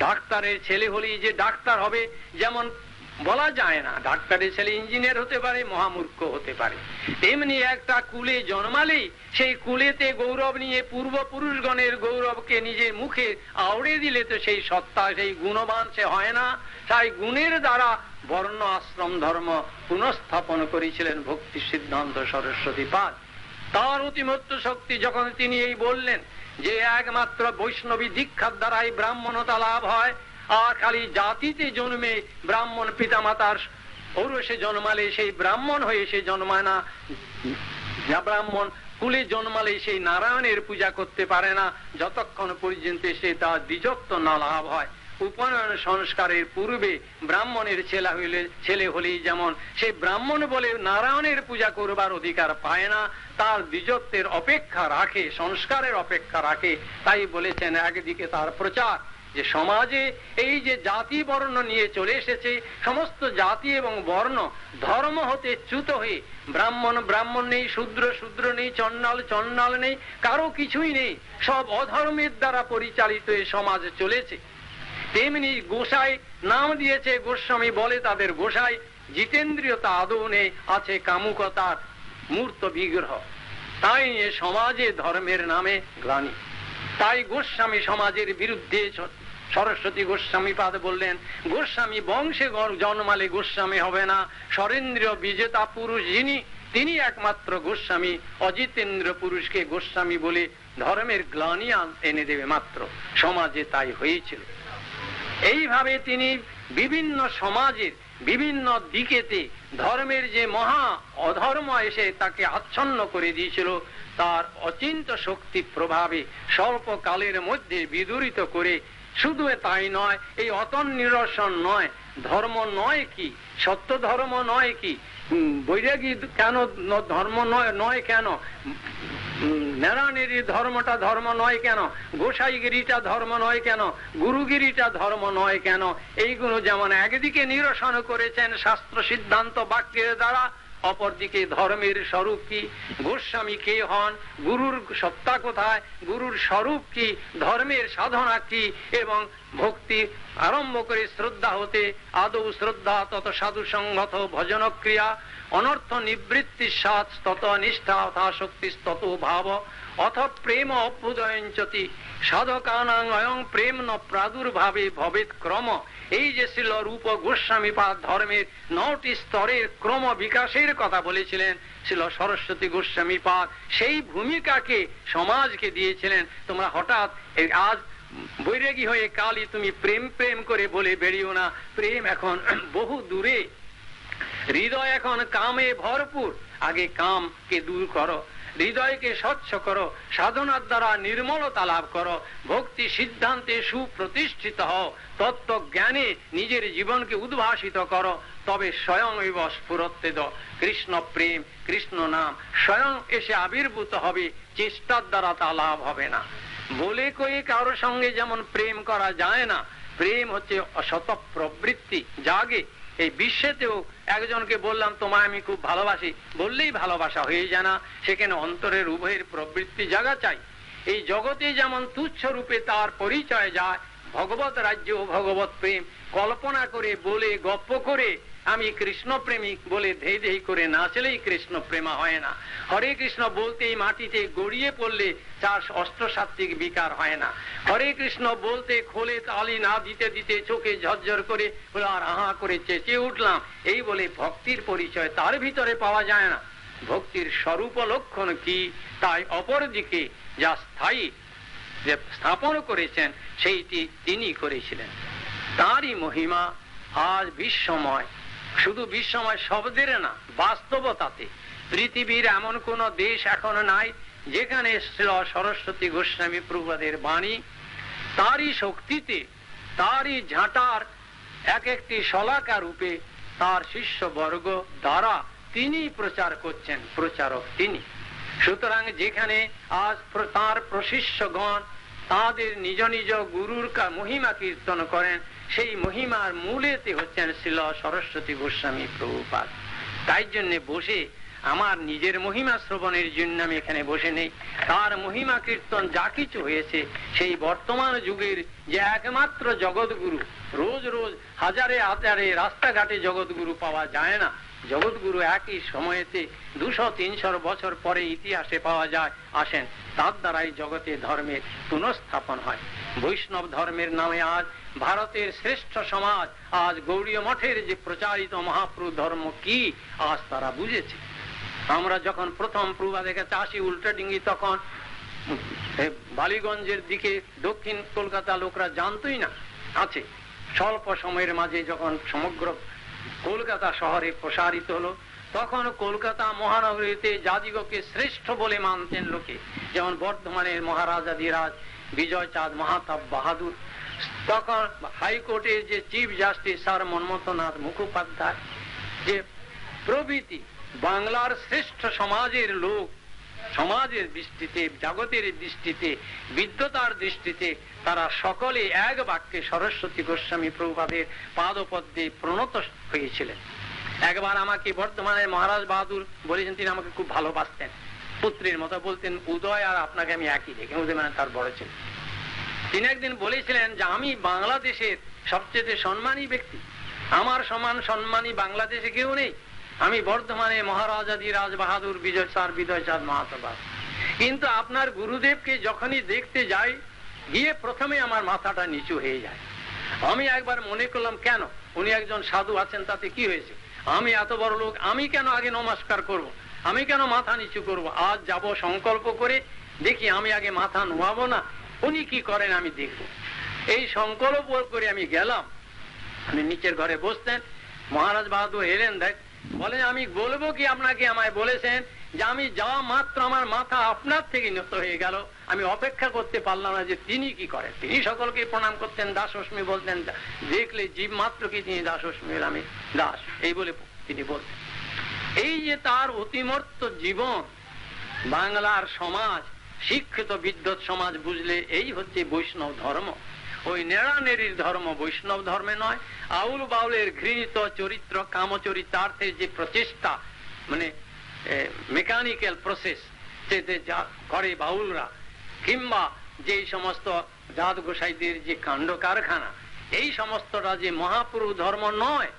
ডাক্তারের ছেলে হলেই যে ডাক্তার হবে, যেমন বলা যায় না, ডাক্তারের ছেলে ইঞ্জিনিয়ার হতে পারে, মহামূর্খ হতে পারে। তেমনি একটা কুলে জন্মালেই সেই কুলেতে গৌরব নিয়ে পূর্বপুরুষগণের গৌরবকে নিজের মুখে আওড়ে দিলে তো সেই সত্তা, সেই গুণবান সে হয় না। তাই গুণের দ্বারা বর্ণ আশ্রম ধর্ম পুনঃস্থাপন করেছিলেন ভক্তি সিদ্ধান্ত সরস্বতী পাদ। তার অতিমত্ত শক্তি যখন তিনি এই বললেন যে একমাত্র বৈষ্ণবী দীক্ষার দ্বারাই ব্রাহ্মণতা লাভ হয়, আর খালি জাতিতে জন্মে ব্রাহ্মণ পিতামাতার ঔরসে জন্মালে সেই ব্রাহ্মণ হয়ে সে জন্মায় না, ব্রাহ্মণ কুলে জন্মালে সেই নারায়ণের পূজা করতে পারে না যতক্ষণ পর্যন্ত সে তার দ্বিজত্ব না লাভ হয়। উপনয়ন সংস্কারের পূর্বে ব্রাহ্মণের ছেলে হলেই যেমন সে ব্রাহ্মণ বলে নারায়ণের পূজা করবার অধিকার পায় না, তার দ্বিজত্বের অপেক্ষা রাখে, সংস্কারের অপেক্ষা রাখে। তাই বলেছেন একদিকে তার প্রচার যে সমাজে এই যে জাতি বর্ণ নিয়ে চলে এসেছে, সমস্ত জাতি এবং বর্ণ ধর্ম হতে চ্যুত হয়ে ব্রাহ্মণ ব্রাহ্মণ নেই, শূদ্র শূদ্র নেই, চণ্ডাল চণ্ডাল নেই, কারো কিছুই নেই, সব অধর্মের দ্বারা পরিচালিত এই সমাজ চলেছে। তেমনি গোসাই নাম দিয়েছে গোস্বামী বলে তাদের গোসাই, জিতেন্দ্রিয়তা আদৌ নেই, আছে কামুকতার মূর্ত বিগ্রহ। তাই নিয়ে সমাজে ধর্মের নামে গ্লানি। তাই গোস্বামী সমাজের বিরুদ্ধে সরস্বতী গোস্বামী পাদ বললেন, গোস্বামী বংশে জন্মালে গোস্বামী হবে না, সরেন্দ্রীয় বিজেতা পুরুষ যিনি তিনি একমাত্র গোস্বামী, অজিতেন্দ্র পুরুষকে গোস্বামী বলে ধর্মের গ্লানি এনে দেবে মাত্র। সমাজে তাই হয়েছিল। এইভাবে তিনি বিভিন্ন সমাজের বিভিন্ন দিকেতে ধর্মের যে মহা অধর্ম এসে তাকে আচ্ছন্ন করে দিয়েছিল, তার অচিন্ত শক্তি প্রভাবে স্বল্পকালের মধ্যে বিদূরিত করে, শুধু তাই নয়, এই অতন নিরসন নয়, ধর্ম নয় কি, সত্য ধর্ম নয় কি, বৈরাগী কেন ধর্ম নয় কেন, নারায়ণের ধর্মটা ধর্ম নয় কেন, গোসাইগিরিটা ধর্ম নয় কেন, গুরুগিরিটা ধর্ম নয় কেন, এইগুলো যেমন একদিকে নিরসন করেছেন শাস্ত্র সিদ্ধান্ত বাক্যের দ্বারা, অপরদিকে ধর্মের স্বরূপ কি, গোস্বামী কে হন, গুরুর সত্তা কোথায়, গুরুর স্বরূপ কি, ধর্মের সাধনা কি, এবং ভক্তি আরম্ভ করে শ্রদ্ধা হতে আদৌ শ্রদ্ধা, তত সাধু সংগত ভজন ক্রিয়া, অনর্থ নিবৃত্তি সাত তত নিষ্ঠা অথা শক্তি তত ভাব, অথ প্রেম অভ্যুদয়ঞ্চতি সাধকানাং অয়ং প্রেম ন প্রাদুর্ভাবে ভবেত ক্রম। এই যে ছিল রূপ গোস্বামী পাদ ধর্মের 9টি স্তরের ক্রম বিকাশের কথা বলেছিলেন ছিল সরস্বতী গোস্বামী পাদ, সেই ভূমিকাকে সমাজকে দিয়েছিলেন। তোমরা হঠাৎ আজ বৈরাগী হয়ে কালই তুমি প্রেম প্রেম করে বলে বেরিও না, প্রেম এখন বহু দূরে, হৃদয় এখন কামে ভরপুর। আগে কামকে দূর করো, হৃদয়কে স্বচ্ছ করো, সাধনার দ্বারা নির্মলতা লাভ করো, ভক্তি সিদ্ধান্তে সুপ্রতিষ্ঠিত হও, তত্ত্ব জ্ঞানে নিজের জীবনকে উদ্ভাসিত করো, তবে স্বয়ং স্ফুরত্বে দ কৃষ্ণ প্রেম, কৃষ্ণ নাম স্বয়ং এসে আবির্ভূত হবে, চেষ্টার দ্বারা তা লাভ হবে না। বলে কয়ে কারোর সঙ্গে যেমন প্রেম করা যায় না, প্রেম হচ্ছে অসত প্রবৃত্তি, জাগে। এই বিশ্বেতেও একজনকে বললাম তোমায় আমি খুব ভালোবাসি, বললেই ভালোবাসা হয়ে যায় না, সেখানে অন্তরের উভয়ের প্রবৃত্তি জাগা চাই। এই জগতে যেমন তুচ্ছ রূপে তার পরিচয় যায়, ভগবত রাজ্য ও ভগবত প্রেম কল্পনা করে বলে গপ্প করে আমি কৃষ্ণ প্রেমিক বলে ধেই ধেই করে নাচলেই কৃষ্ণ প্রেমা হয় না। হরে কৃষ্ণ বলতেই মাটিতে গড়িয়ে পড়লে তার অষ্টসাত্ত্বিক বিকার হয় না। হরে কৃষ্ণ বলতে খোলে তালি না দিতে দিতে চোখে ঝরঝর করে আর আহা করে চেঁচিয়ে উঠলাম, এই বলে ভক্তির পরিচয় তার ভিতরে পাওয়া যায় না। ভক্তির স্বরূপ লক্ষণ কি, তাই অপরদিকে যা স্থায়ী যে স্থাপন করেছেন সেইটি তিনি করেছিলেন। তারই মহিমা আজ বিশ্বময়, শুধু বিশ্বময় শব্দের না, বাস্তবতাতে পৃথিবীর এমন কোন দেশ এখন নাই যেখানে সরস্বতী গোস্বামী প্রভুপাদের বাণী তারই শক্তিতে, তারই ঝাঁটার এক একটি শলাকা রূপে তার শিষ্যবর্গ দ্বারা তিনি প্রচার করছেন, প্রচারক তিনি। সুতরাং যেখানে আজ তার প্রশিষ্যগণ তাদের নিজ নিজ গুরুর মহিমা কীর্তন করেন, সেই মহিমার মূলেতে হচ্ছেন শ্রীল সরস্বতী গোস্বামী প্রভুপাদ। তাই জন্য বসে আমার নিজের মহিমা শ্রবণের জন্য আমি এখানে বসে নেই। তার মহিমা কীর্তন যা কিছু হয়েছে সেই বর্তমান যুগের যে একমাত্র জগৎগুরু, রোজ রোজ হাজারে হাজারে রাস্তাঘাটে জগৎগুরু পাওয়া যায় না। জগৎগুরু একই সময়েতে 200-300 বছর পরে ইতিহাসে পাওয়া যায়, আসেন, তার দ্বারাই জগতে ধর্মের পুনঃস্থাপন হয়। বৈষ্ণব ধর্মের নামে আজ ভারতের শ্রেষ্ঠ সমাজ, আজ গৌড়ীয় মঠের যে প্রচারিত মহাপ্রভু ধর্ম কি আজ তারা বুঝেছে। আমরা যখন প্রথম প্রভুপাদের কাছে আসি উল্টাডিঙ্গি, তখন বালিগঞ্জের দিকে দক্ষিণ কলকাতা লোকরা জানতোই না আছে। স্বল্প সময়ের মাঝে যখন সমগ্র কলকাতা শহরে প্রসারিত হলো, তখন কলকাতা মহানগরীতে যাদিগকে শ্রেষ্ঠ বলে মানতেন লোকে, যেমন বর্ধমানের মহারাজাধিরাজ বিজয় চাঁদ মাহাতাব বাহাদুর, তখন হাইকোর্টের যে chief justice sir Manmathnath Mukhopadhyay, যে প্রভৃতি বাংলার শ্রেষ্ঠ সমাজের লোক, সমাজের দৃষ্টিতে, জগতের দৃষ্টিতে, বিদ্যতার দৃষ্টিতে তারা সকলে এক বাক্যে সরস্বতী গোস্বামী প্রভুপাদের পাদপদ্মে প্রণত হয়েছিলেন। একবার আমাকে বর্ধমানের মহারাজ বাহাদুর বলেছেন, তিনি আমাকে খুব ভালোবাসতেন, পুত্রের মতো বলতেন, উদয় আর আপনাকে আমি একই দেখি, উদয় মানে তার বড় ছেলে। তিনি একদিন বলেছিলেন যে আমি বাংলাদেশের সবচেয়ে সম্মানী ব্যক্তি, আমার সমান সম্মানী বাংলাদেশে কেউ নেই। আমি বর্ধমানে মহারাজাধিরাজ বাহাদুর বিজয় চাঁদ মাহাতো। কিন্তু আপনার গুরুদেবকে যখনই দেখতে যাই, গিয়ে প্রথমে আমার মাথাটা নিচু হয়ে যায়। আমি একবার মনে করলাম, কেন, উনি একজন সাধু আছেন, তাতে কি হয়েছে? আমি এত বড় লোক, আমি কেন আগে নমস্কার করব? আমি কেন মাথা নিচু করব? আজ যাব সংকল্প করে, দেখি আমি আগে মাথা নোয়াবো না, উনি কি করেন আমি দেখব। এই সংকল্প করে আমি গেলাম। আমি নিচের ঘরে বসতেন, মহারাজ বাহাদুর এলেন, দেখ, বলে আমি বলবো কি আপনাকে? আমায় বলেছেন যে আমি যাওয়া মাত্র আমার মাথা আপনার থেকে নত হয়ে গেল। আমি অপেক্ষা করতে পারলাম না যে তিনি কি করেন। তিনি সকলকে প্রণাম করতেন, দাসস্মি বলতেন, দেখলে জীব মাত্র কি তিনি দাসস্মি, আমি দাস, এই বলে তিনি বলতেন। এই যে তার অতিমর্ত জীবন, বাংলার সমাজ, শিক্ষিত বিদ্যুৎ সমাজ বুঝলে এই হচ্ছে বৈষ্ণব ধর্ম। ওই নেড়ানেড়ির ধর্ম বৈষ্ণব ধর্মে নয়। আউল বাউলের ঘৃণিত চরিত্র, কামচরিতার্থের যে প্রচেষ্টা, মানে মেকানিক্যাল প্রসেস যা করে বাউলরা, কিংবা যে সমস্ত জাত গোসাইদের যে কাণ্ড কারখানা, এই সমস্তটা যে মহাপুরুষ ধর্ম নয়।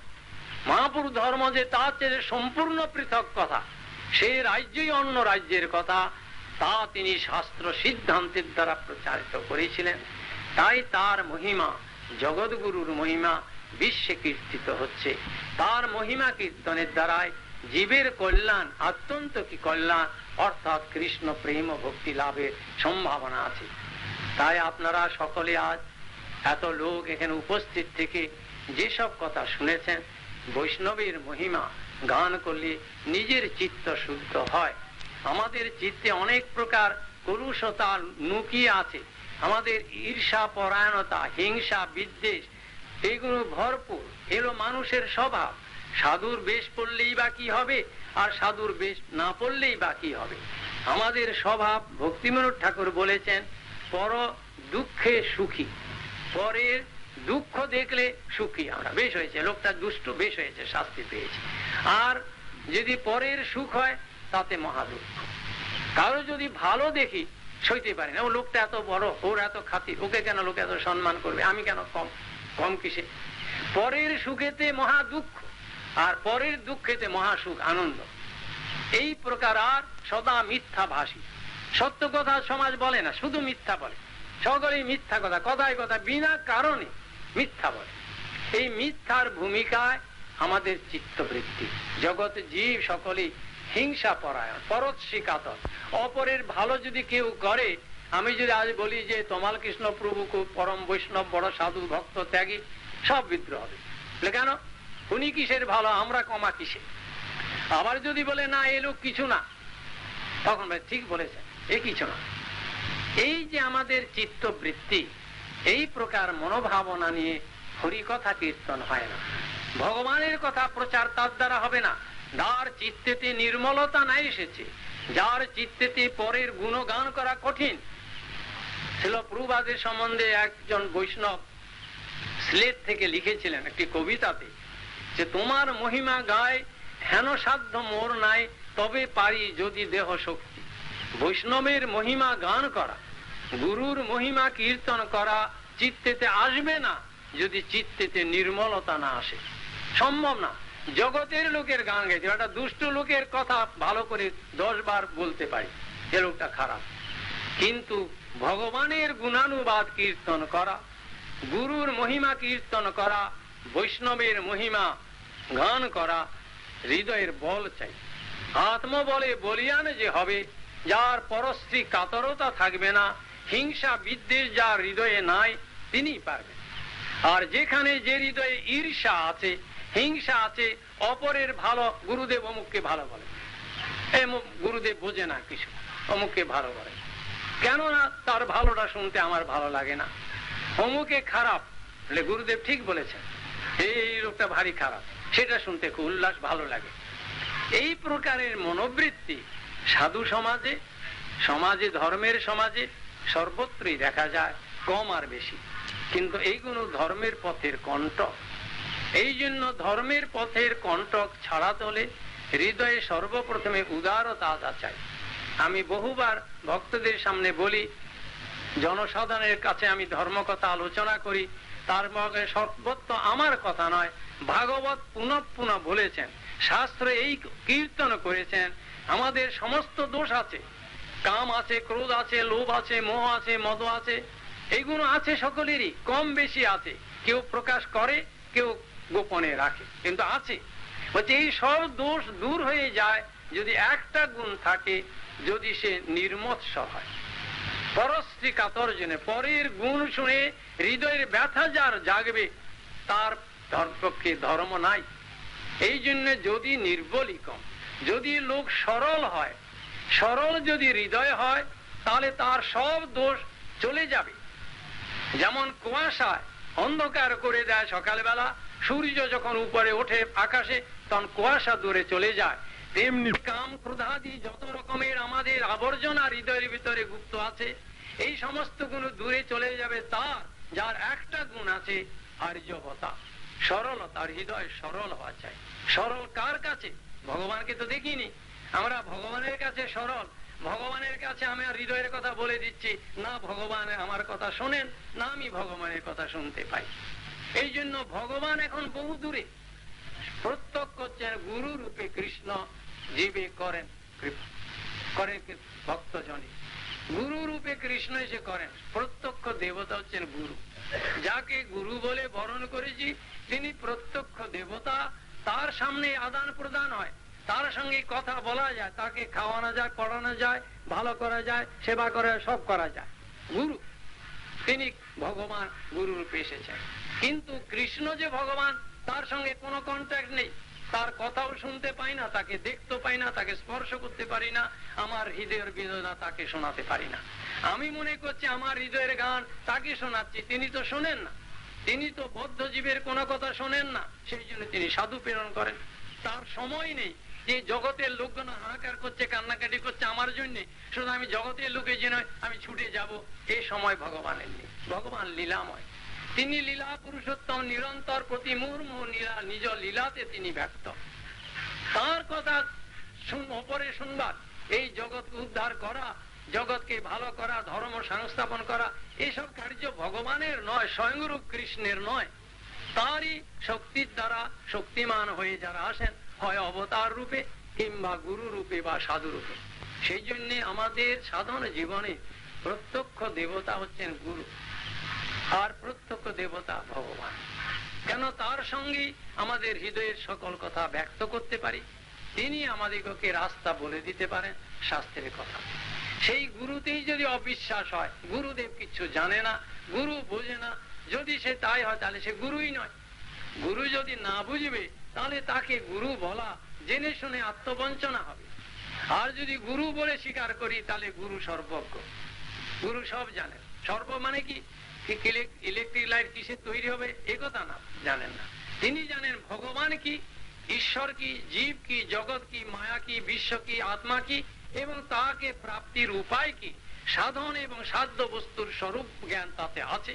মহাপুরুষ ধর্ম যে তার চেয়ে সম্পূর্ণ পৃথক কথা, সেই রাজ্যই অন্য রাজ্যের কথা, তা তিনি শাস্ত্র সিদ্ধান্তের দ্বারা প্রচারিত করেছিলেন। তাই তার মহিমা, জগৎগুরুর মহিমা বিশ্বে কীর্তিত হচ্ছে। তার মহিমা কীর্তনের দ্বারাই জীবের কল্যাণ, অত্যন্ত কি কল্যাণ, অর্থাৎ কৃষ্ণ প্রেম ও ভক্তি লাভের সম্ভাবনা আছে। তাই আপনারা সকলে আজ এত লোক এখানে উপস্থিত থেকে যেসব কথা শুনেছেন, বৈষ্ণবের মহিমা গান করলে নিজের চিত্ত শুদ্ধ হয়। আমাদের চিত্তে অনেক প্রকার কলুষতা লুকিয়ে আছে, আমাদের ঈর্ষা পরায়ণতা, হিংসা, বিদ্বেষ, এগুলো ভরপুর। এলো মানুষের স্বভাব। সাধুর বেশ পড়লেই বা কি হবে, আর সাধুর বেশ না পড়লেই বা কি হবে। আমাদের স্বভাব, ভক্তিবিনোদ ঠাকুর বলেছেন, পর দুঃখে সুখী, পরের দুঃখ দেখলে সুখী। আমরা বেশ হয়েছে, লোকটা দুষ্ট, বেশ হয়েছে, শাস্তি পেয়েছে। আর যদি পরের সুখ হয় তাতে মহা দুঃখ। কারো যদি ভালো দেখি সইতে পারি না, ও লোকটা এত বড়, ওর এত খাতির, ওকে কেন লোক এত সম্মান করবে, আমি কেন কম, কম কিসে? পরের সুখেতে মহা দুঃখ, আর পরের দুঃখেতে মহা সুখ, আনন্দ। এই প্রকার আর সদা মিথ্যা ভাষী, সত্য কথা সমাজ বলে না, শুধু মিথ্যা বলে। সকলেই মিথ্যা কথা, কথায় কথা বিনা কারণে মিথ্যা বলে। এই মিথ্যার ভূমিকায় আমাদের চিত্তবৃত্তি, জগৎ জীব সকলেই হিংসা পরায়ণ, পরশ্রীকাতর। অপরের ভালো যদি কেউ করে, আমি যদি আজ বলি যে তমাল কৃষ্ণ প্রভু খুব পরম বৈষ্ণব, বড় সাধু, ভক্ত, ত্যাগী, সব বিদ্রোহ হবে। কেন? উনি কিসের ভালো, আমরা কমা কিসে? আবার যদি বলে না এ লোক কিছু না, তখন ঠিক বলেছে, এ কিছু না। এই যে আমাদের চিত্তবৃত্তি, এই প্রকার মনোভাবনা নিয়ে হরিকথা কীর্তন হয় না, ভগবানের কথা প্রচার তার দ্বারা হবে না। যার চিত্তেতে নির্মলতা নাই এসেছে, যার চিত্তেতে পরের গুণগান করা কঠিন। ছিল প্রভুপাদের সম্বন্ধে একজন বৈষ্ণব স্লেট থেকে লিখেছিলেন একটি কবিতাতে, যে তোমার মহিমা গায় হেন সাধ্য মোর নাই, তবে পারি যদি দেহ শক্তি। বৈষ্ণবের মহিমা গান করা, গুরুর মহিমা কীর্তন করা চিত্তেতে আসবে না যদি চিত্তেতে নির্মলতা না আসে। সম্ভব না। জগতের লোকের গান গাইতে, একটা দুষ্ট লোকের কথা ভালো করে 10 বার বলতে পারি, এ লোকটা খারাপ, কিন্তু ভগবানের গুণানুবাদ কীর্তন করা, গুরুর মহিমা কীর্তন করা, বৈষ্ণবের মহিমা গান করা, হৃদয়ের বল চাই। আত্মবলে বলিয়ান যে হবে, যার পরশ্রী কাতরতা থাকবে না, হিংসা বিদ্বেষ যার হৃদয়ে নাই, তিনিই পারবেন। আর যেখানে যে হৃদয়ে ঈর্ষা আছে, হিংসা আছে, অপরের ভালো, গুরুদেব অমুককে ভালো বলে, গুরুদেব বোঝে না কিছু, অমুককে ভালো বলে, কেননা তার ভালোটা শুনতে আমার ভালো লাগে না। অমুকে খারাপ, গুরুদেব ঠিক বলেছেন, এই লোকটা ভারী খারাপ, সেটা শুনতে খুব উল্লাস ভালো লাগে। এই প্রকারের মনোবৃত্তি সাধু সমাজে, সমাজে, ধর্মের সমাজে সর্বত্রই দেখা যায়, কম আর বেশি। কিন্তু এইগুলো ধর্মের পথের কণ্টক। এই জন্য ধর্মের পথের কণ্টক ছাড়া তোলে হৃদয়ে সর্বপ্রথমে উদারতা আসা চাই। আমি বহুবার ভক্তদের সামনে বলি, জনসাধারণের কাছে আমি ধর্ম কথা আলোচনা করি, তার মধ্যে সর্বত্র আমার কথা নয়, ভাগবত পুনঃ পুনঃ বলেছেন, শাস্ত্রে এই কীর্তন করেছেন, আমাদের সমস্ত দোষ আছে, কাম আছে, ক্রোধ আছে, লোভ আছে, মোহ আছে, মদ আছে, এইগুলো আছে, সকলেরই কম বেশি আছে, কেউ প্রকাশ করে, কেউ গোপনে রাখে, কিন্তু আছে। বলছে এই সব দোষ দূর হয়ে যায় যদি একটা গুণ থাকে, যদি সে নির্মৎস হয়, পরশ্রী কাতর জনে, পরের গুণ শুনে হৃদয়ের ব্যথা যার জাগবে, তার পক্ষে ধর্ম নাই। এই জন্য যদি নির্বলী কম, যদি লোক সরল হয়, সরল যদি হৃদয় হয়, তাহলে তার সব দোষ চলে যাবে। যেমন কুয়াশায় অন্ধকার করে দেয় সকালবেলা, সূর্য যখন উপরে ওঠে আকাশে, তখন কুয়াশা দূরে চলে যায়, তেমনি কাম ক্রোধাদি যত রকমের আমাদের আবর্জনা হৃদয়ের ভিতরে গুপ্ত আছে, এই সমস্ত গুণ দূরে চলে যাবে তার, যার একটা গুণ আছে, আর্যবতা, সরলতা। হৃদয় সরল হওয়া চাই। সরল কার কাছে? ভগবানকে তো দেখিনি আমরা, ভগবানের কাছে সরল। ভগবানের কাছে আমি হৃদয়ের কথা বলে দিচ্ছি, না ভগবান আমার কথা শোনেন, না আমি ভগবানের কথা শুনতে পাই। এই জন্য ভগবান এখন বহু দূরে, প্রত্যক্ষ করছেন গুরু রূপে কৃষ্ণ, জীবে করেন কৃপা, করেন ভক্তজনে, গুরু রূপে কৃষ্ণ এসে করেন। প্রত্যক্ষ দেবতা হচ্ছেন গুরু, যাকে গুরু বলে বরণ করেছি, তিনি প্রত্যক্ষ দেবতা। তার সামনে আদান প্রদান হয়, তার সঙ্গে কথা বলা যায়, তাকে খাওয়ানো যায়, পড়ানো যায়, ভালো করা যায়, সেবা করা যায়, সব করা যায়। গুরু তিনি ভগবান গুরু রূপে এসেছেন। কিন্তু কৃষ্ণ যে ভগবান, তার সঙ্গে কোনো কন্ট্যাক্ট নেই, তার কথাও শুনতে পাই না, তাকে দেখতে পাই না, তাকে স্পর্শ করতে পারি না, আমার হৃদয়ের বেদনা তাকে শোনাতে পারি না। আমি মনে করছি আমার হৃদয়ের গান তাকে শোনাচ্ছি, তিনি তো শোনেন না, তিনি তো বদ্ধ জীবের কোনো কথা শোনেন না। সেই জন্য তিনি সাধু প্রেরণ করেন। তার সময় নেই যে জগতের লোকজন হাহাকার করছে, কান্নাকাটি করছে আমার জন্য, শুধু আমি জগতের লোকের জন্য আমি ছুটে যাব, এই সময় ভগবানের নেই। ভগবান লীলাময়, তিনি লীলা পুরুষোত্তম, নিরন্তর প্রতি মুহূর্ত নিজ লীলাতে তিনি ব্যক্ত। তার কথা অপরে শুনবার, এই জগৎকে উদ্ধার করা, জগৎকে ভালো করা, ধর্ম সংস্থাপন করা, এসব কার্য ভগবানের নয়, স্বয়ংরূপ কৃষ্ণের নয়। তারই শক্তির দ্বারা শক্তিমান হয়ে যারা আসেন, হয় অবতার রূপে কিংবা গুরু রূপে বা সাধু রূপে। সেই জন্য আমাদের সাধন জীবনে প্রত্যক্ষ দেবতা হচ্ছেন গুরু, আর প্রত্যক্ষ দেবতা ভগবান। কেন? তার সঙ্গে আমাদের হৃদয়ের সকল কথা ব্যক্ত করতে পারি, তিনি আমাদেরকে রাস্তা বলে দিতে পারেন শাস্ত্রের কথা। সেই গুরুতেই যদি অবিশ্বাস হয়, গুরুদেব কিছু জানে না, গুরু বোঝে না, যদি সে তাই হয় তাহলে সে গুরুই নয়। গুরু যদি না বুঝবে তাহলে তাকে গুরু বলা জেনে শুনে আত্মবঞ্চনা হবে। আর যদি গুরু বলে স্বীকার করি তাহলে গুরু সর্বজ্ঞ, গুরু সব জানেন। সর্ব মানে কি? ইলেকট্রিক লাইট কিসে তৈরি হবে এ কথা না, জানেন না। তিনি জানেন ভগবান কি, ঈশ্বর কি, জীব কি, জগৎ কি, মায়া কি, বিশ্ব কি, আত্মা কি, এবং তাকে প্রাপ্তির উপায় কি, সাধন এবং সাধ্য বস্তুর স্বরূপ জ্ঞান তাতে আছে।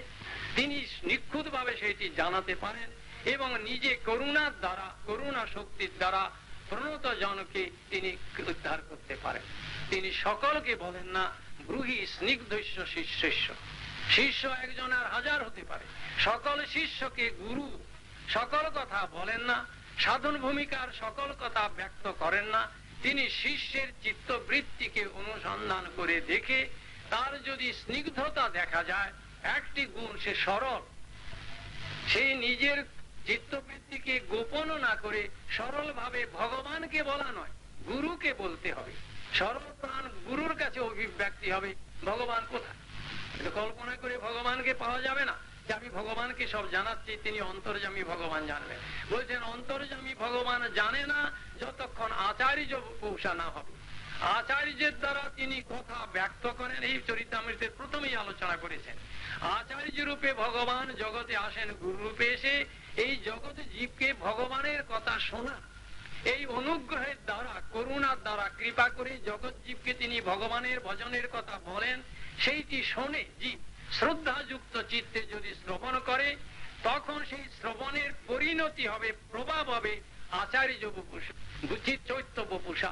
তিনি নিখুঁত ভাবে সেটি জানাতে পারেন এবং নিজে করুণার দ্বারা, করুণা শক্তির দ্বারা প্রণত জনকে তিনি উদ্ধার করতে পারেন। তিনি সকলকে বলেন না ব্রুহি স্নিগ্ধস্য শিষ্যস্য, শিষ্য একজন আর হাজার হতে পারে, সকল শিষ্যকে গুরু সকল কথা বলেন না, সাধন ভূমিকার সকল কথা ব্যক্ত করেন না। তিনি শিষ্যের চিত্তবৃত্তিকে অনুসন্ধান করে দেখে তার যদি স্নিগ্ধতা দেখা যায়, একটি গুণ সে সরল, সেই নিজের চিত্তবৃত্তিকে গোপন না করে সরল ভাবে ভগবানকে বলা নয়, গুরুকে বলতে হবে। সরল প্রাণ গুরুর কাছে অভিব্যক্তি হবে ভগবান কোথায়। কল্পনা করে ভগবানকে পাওয়া যাবে না যে আমি ভগবানকে সব জানাচ্ছি, তিনি অন্তর্যামী ভগবান জানবেন। বলছেন অন্তর্যামী ভগবান জানে না যতক্ষণ আচার্য পৌঁছা না হবে। আচার্যের দ্বারা তিনি কথা ব্যক্ত করেন। এই চরিতামৃতের প্রথমেই আলোচনা করেছেন, আচার্য রূপে ভগবান জগতে আসেন, গুরু রূপে এসে এই জগতে জীবকে ভগবানের কথা শোনা। এই অনুগ্রহের দ্বারা, করুণার দ্বারা কৃপা করে জগৎ জীবকে তিনি ভগবানের ভজনের কথা বলেন। সেইটি শোনে জীব শ্রদ্ধাযুক্ত চিত্তে যদি শ্রবণ করে, তখন সেই শ্রবণের পরিণতি হবে, প্রভাব হবে আচার্য বপুষা, চৈত্য বপুষা।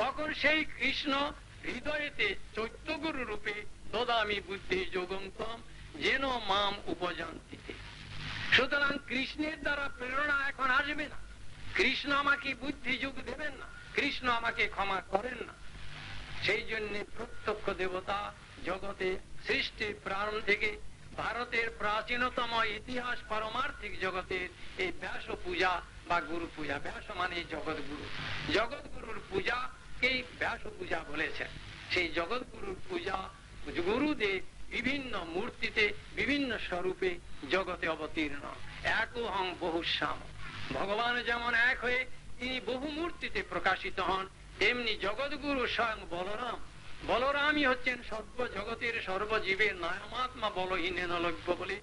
তখন সেই কৃষ্ণ হৃদয়েতে চৈত্যগুরু রূপে দদামি বুদ্ধি যোগন্তম যেন মাম উপজান্তিতে। সুতরাং কৃষ্ণের দ্বারা প্রেরণা এখন আসবে না, কৃষ্ণ আমাকে বুদ্ধি যুগ দেবেন না, কৃষ্ণ আমাকে ক্ষমা করেন না। সেই জন্য প্রত্যক্ষ দেবতা জগতে সৃষ্টির প্রারম্ভ থেকে ভারতের প্রাচীনতম ইতিহাস পারমার্থিক জগতের এই ব্যাস পূজা বা গুরু পূজা, ব্যাস মানে জগৎগুরু, জগৎগুরুর পূজাকেই ব্যাস পূজা বলেছেন। সেই জগৎগুরুর পূজা, গুরুদেব বিভিন্ন মূর্তিতে বিভিন্ন স্বরূপে জগতে অবতীর্ণ। একহং বহুশ্যাম, ভগবান যেমন এক হয়ে তিনি বহু মূর্তিতে প্রকাশিত হন, তেমনি জগৎগুরু স্বয়ং বলরাম। বলরামই হচ্ছেন সর্ব জগতের সর্বজীবের নায়মাত্মা বলহীন লভ্য বলে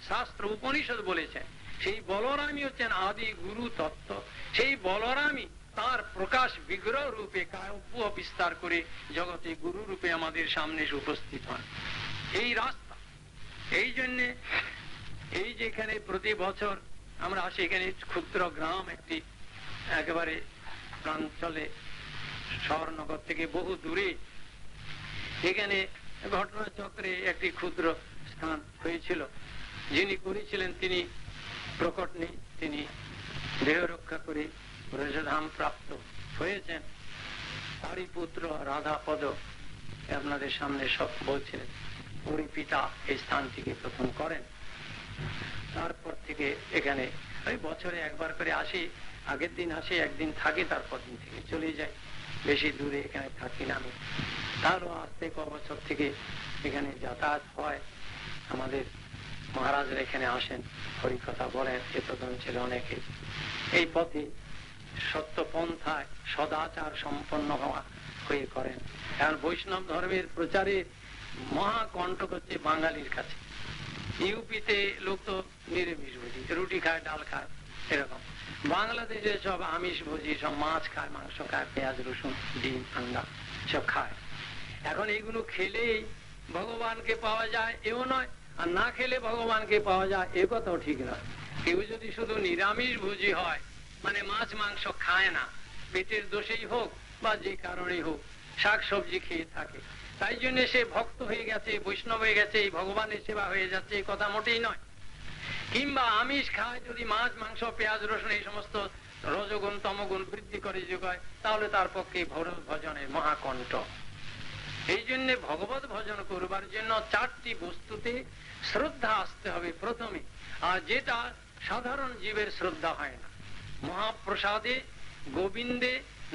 শাস্ত্র উপনিষদ বলেছেন। সেই বলরামই হচ্ছেন আদি গুরু তত্ত্ব। সেই বলরামই তার প্রকাশ বিগ্রহ রূপে কাব্য বিস্তার করে জগতে গুরু রূপে আমাদের সামনে উপস্থিত হন। এই রাস্তা, এই জন্যে এই যেখানে প্রতি বছর আমরা আসি, এখানে ক্ষুদ্র গ্রাম একটি, একেবারে প্রাঞ্চলে শহরনগর থেকে বহু দূরে, এখানে ঘটনাচক্রে একটি ক্ষুদ্র স্থান হয়েছিল। যিনি করেছিলেন তিনি প্রকট নেই, তিনি দেহ রক্ষা করে ব্রজধাম প্রাপ্ত হয়েছেন। তারই পুত্র রাধাপদ আপনাদের সামনে সব বলছিলেন, ওরই পিতা এই স্থানটিকে প্রথম করেন। তারপর থেকে এখানে ওই বছরে একবার করে আসি, আগের দিন আসি, একদিন থাকি, তারপর দিন থেকে চলে যাই, বেশি দূরে এখানে থাকি না আমি। তারও আজ থেকে বছর থেকে এখানে যাতায়াত হয়। আমাদের মহারাজরা এখানে আসেন, হরিকথা বলেন, চেতন ছিল অনেকে। এই পথে সত্য পন্থায় সদাচার সম্পন্ন হয়ে করেন। কারণ বৈষ্ণব ধর্মের প্রচারে মহাকণ্টক হচ্ছে বাঙালির কাছে। ইউপিতে লোক তো নিরামিষ ভোজি, রুটি খায়, ডাল খায়, এরকম। বাংলাদেশে সব আমিষ ভোজি, সব মাছ খায়, মাংস খায়, পেঁয়াজ রসুন ডিম আন্ডা সব খায়। এখন এইগুলো খেলেই ভগবানকে পাওয়া যায় এও নয়, আর না খেলে ভগবানকে পাওয়া যায় এ কথাও ঠিক নয়। কেউ যদি শুধু নিরামিষ ভোজি হয়, মানে মাছ মাংস খায় না, পেটের দোষেই হোক বা যে কারণেই হোক, শাক সবজি খেয়ে থাকে, তাই জন্য সে ভক্ত হয়ে গেছে, বৈষ্ণব হয়ে গেছে, ভগবানের সেবা হয়ে যাচ্ছে, এই কথা মোটেই নয়। কিংবা আমিষ খায়, যদি মাছ মাংস পেঁয়াজ রসুন এই সমস্ত রজগুণ তমগুণ বৃদ্ধি করে যোগায়, তাহলে তার পক্ষে ভজনের মহাকণ্ঠ। এই জন্য ভগবত ভজন করবার জন্য চারটি বস্তুতে শ্রদ্ধা আসতে হবে প্রথমে, আর যেটা সাধারণ জীবের শ্রদ্ধা হয় না। মহাপ্রসাদে গোবিন্দে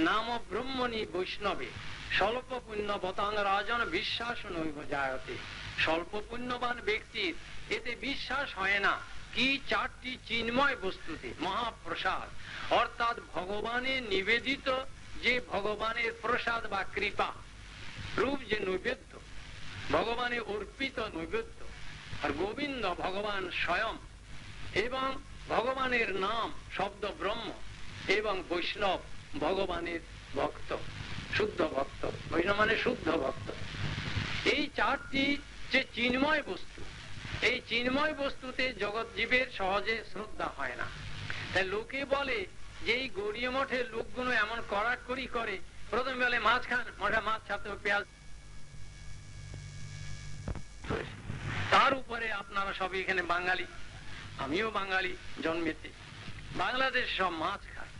নাম ব্রহ্মণী বৈষ্ণবে স্বল্প পুণ্য বতাং রাজন বিশ্বাস নৈব জায়তে। স্বল্প পুণ্যবান ব্যক্তির এতে বিশ্বাস হয় না। কি? চারটি চিন্ময় বস্তুতে। মহাপ্রসাদ অর্থাৎ ভগবানের নিবেদিত যে ভগবানের প্রসাদ বা কৃপা রূপ যে নৈবেদ্য, ভগবানের অর্পিত নৈবেদ্য, আর গোবিন্দ ভগবান স্বয়ং, এবং ভগবানের নাম শব্দ ব্রহ্ম, এবং বৈষ্ণব ভগবানের ভক্ত, শুদ্ধ ভক্ত। বৈষ্ণব মানে শুদ্ধ ভক্ত। এই চারটি যে চিন্ময় বস্তু, এই চিন্ময় বস্তুতে জগৎ জীবের সহজে শ্রদ্ধা হয় না। তাই লোকে বলে যে এই গড়িয়ে মঠের লোকগুলো এমন কড়াকড়ি করে, প্রথম বেলে মাছ খান, মঠে মাছ ছাড়তে হবে, পেঁয়াজ, তার উপরে আপনারা সবই এখানে বাঙালি, আমিও বাঙালি জন্মেতে, বাংলাদেশ সব মাছ খায়,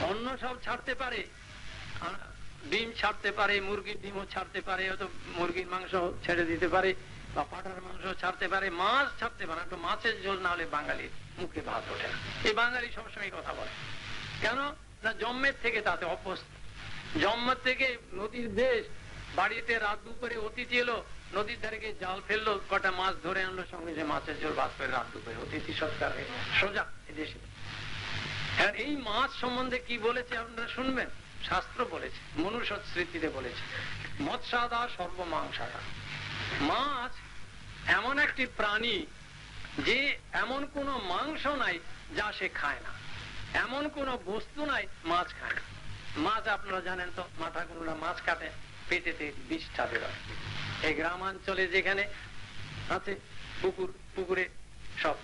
অন্য সব ছাড়তে পারে, ডিম ছাড়তে পারে, মুরগির ডিমও ছাড়তে পারে, হয়তো মুরগির মাংস ছেড়ে দিতে পারে বা পাঠার মাংস ছাড়তে পারে, মাছ ছাড়তে পারে, একটু মাছের ঝোল না হলে বাঙালির মুখে ভাত ওঠে না। এই বাঙালি সবসময় কথা বলে কেন না, জন্মের থেকে তাতে অভ্যস্ত, জন্মের থেকে নদীর দেশ, বাড়িতে রাত দুপুরে অতিথি এলো, নদীর ধারে গিয়ে জাল ফেললো, কটা মাছ ধরে আনলো, সঙ্গে যে মাছের ঝোল ভাত করে রাত দুপুরে অতিথি সৎকার সোজা এদেশে। এই মাছ সম্বন্ধে কি বলেছে আপনারা শুনবেন, শাস্ত্র বলেছে, মনুস্মৃতিতে বলেছে, মৎস্যাদা সর্বমাংসাদা। মাছ এমন একটি প্রাণী যে এমন কোন মাংস নাই যা সে খায় না, এমন কোন বস্তু নাই মাছ খায় না। মাছ আপনারা জানেন তো, মাথাগুলোরা মাছ কাটে, পেটেতে বিষটা বেরোয়। এই গ্রামাঞ্চলে যেখানে আছে পুকুরে সব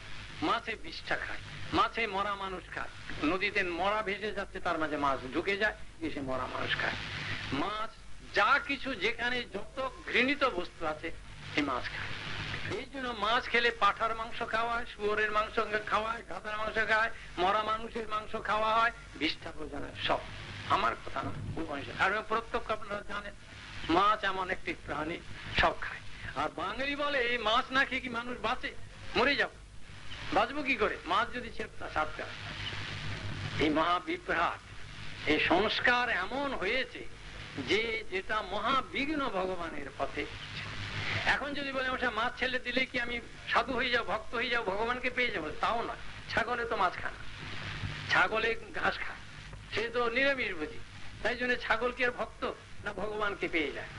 মাছে বিষটা খায়, মাছে মরা মানুষ খায়, নদীতে মরা ভেসে যাচ্ছে, তার মাঝে মাছ ঢুকে যায়, এসে মরা মানুষ খায়। মাছ যা কিছু যেখানে যত ঘৃণিত বস্তু আছে এই মাছ খায়। এই জন্য মাছ খেলে পাঠার মাংস খাওয়া হয়, শুয়োরের মাংস খাওয়া হয়, গাধার মাংস খাওয়া হয়, মরা মানুষের মাংস খাওয়া হয়, বিষ্ঠা বোঝানো সব আমার কথা না, আর প্রত্যক্ষ আপনারা জানেন মাছ এমন একটি প্রাণী সব খায়। আর বাঙালি বলে এই মাছ না খেয়ে কি মানুষ বাঁচে, মরে যাব, বাঁচবো কি করে, মাছ যদি ছাড়তে হয়। এই মহাবিভ্রাট, এই সংস্কার এমন হয়েছে যে যেটা মহাবিঘ্ন ভগবানের পথে। এখন যদি বলে মাছ ছেড়ে দিলে কি আমি সাধু হয়ে যাবো, ভক্ত হয়ে যাবো, ভগবানকে পেয়ে যাবো, তাও নয়। ছাগলে তো মাছ খায় না, ছাগলে ঘাস খায়, সে তো নিরামিষ বুঝি, তাই জন্য ছাগল কি আর ভক্ত না ভগবানকে পেয়ে যায়।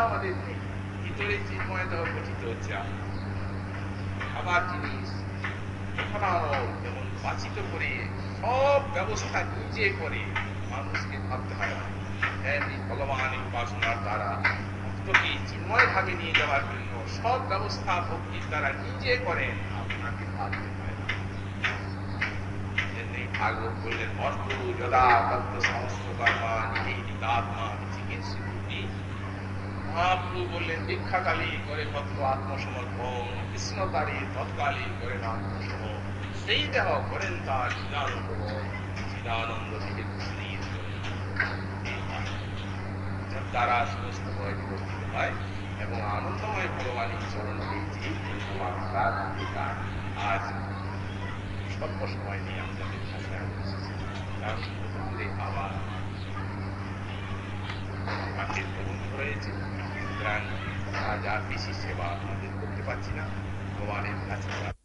আমাদের নেই, ভিতরে চিন্ময়তা গঠিত হচ্ছে খাবার জিনিস যেমন বাচিত করে সব ব্যবস্থা নিজে করে মানুষকে ভাবতে হয় না। ভগবান উপাসনার দ্বারা ভক্তকে চিন্ময় ভাবে নিয়ে যাওয়ার জন্য সব ব্যবস্থা ভক্তির দ্বারা নিজে করেন, আপনাকে ভাবতে হয় না। ভাগবত বললেন অর্থ যদা তত্ত্ব সমস্ত কর্মা নিহিতাত্মা চিকিৎসা। মহাপ্রভু বললেন দীক্ষাকালী করে তত্ত্ব আত্মসমর্পণ, কৃষ্ণকালী তৎকালী করেন আত্মসমর্পণ, সেই দেহ করেন তার চিদানন্দ থেকে দ্বারা সমস্ত ভয় বিবর্তিত হয় এবং আনন্দময় ভগবানের চরণ দিয়েছি। আজ স্বল্প সময় নিয়ে আপনাদের ভাষায় আবার মাটির গ্রহণ রয়েছে, সুতরাং আজ আর বেশি সেবা আপনাদের করতে পারছি না। ভগবানের কাছে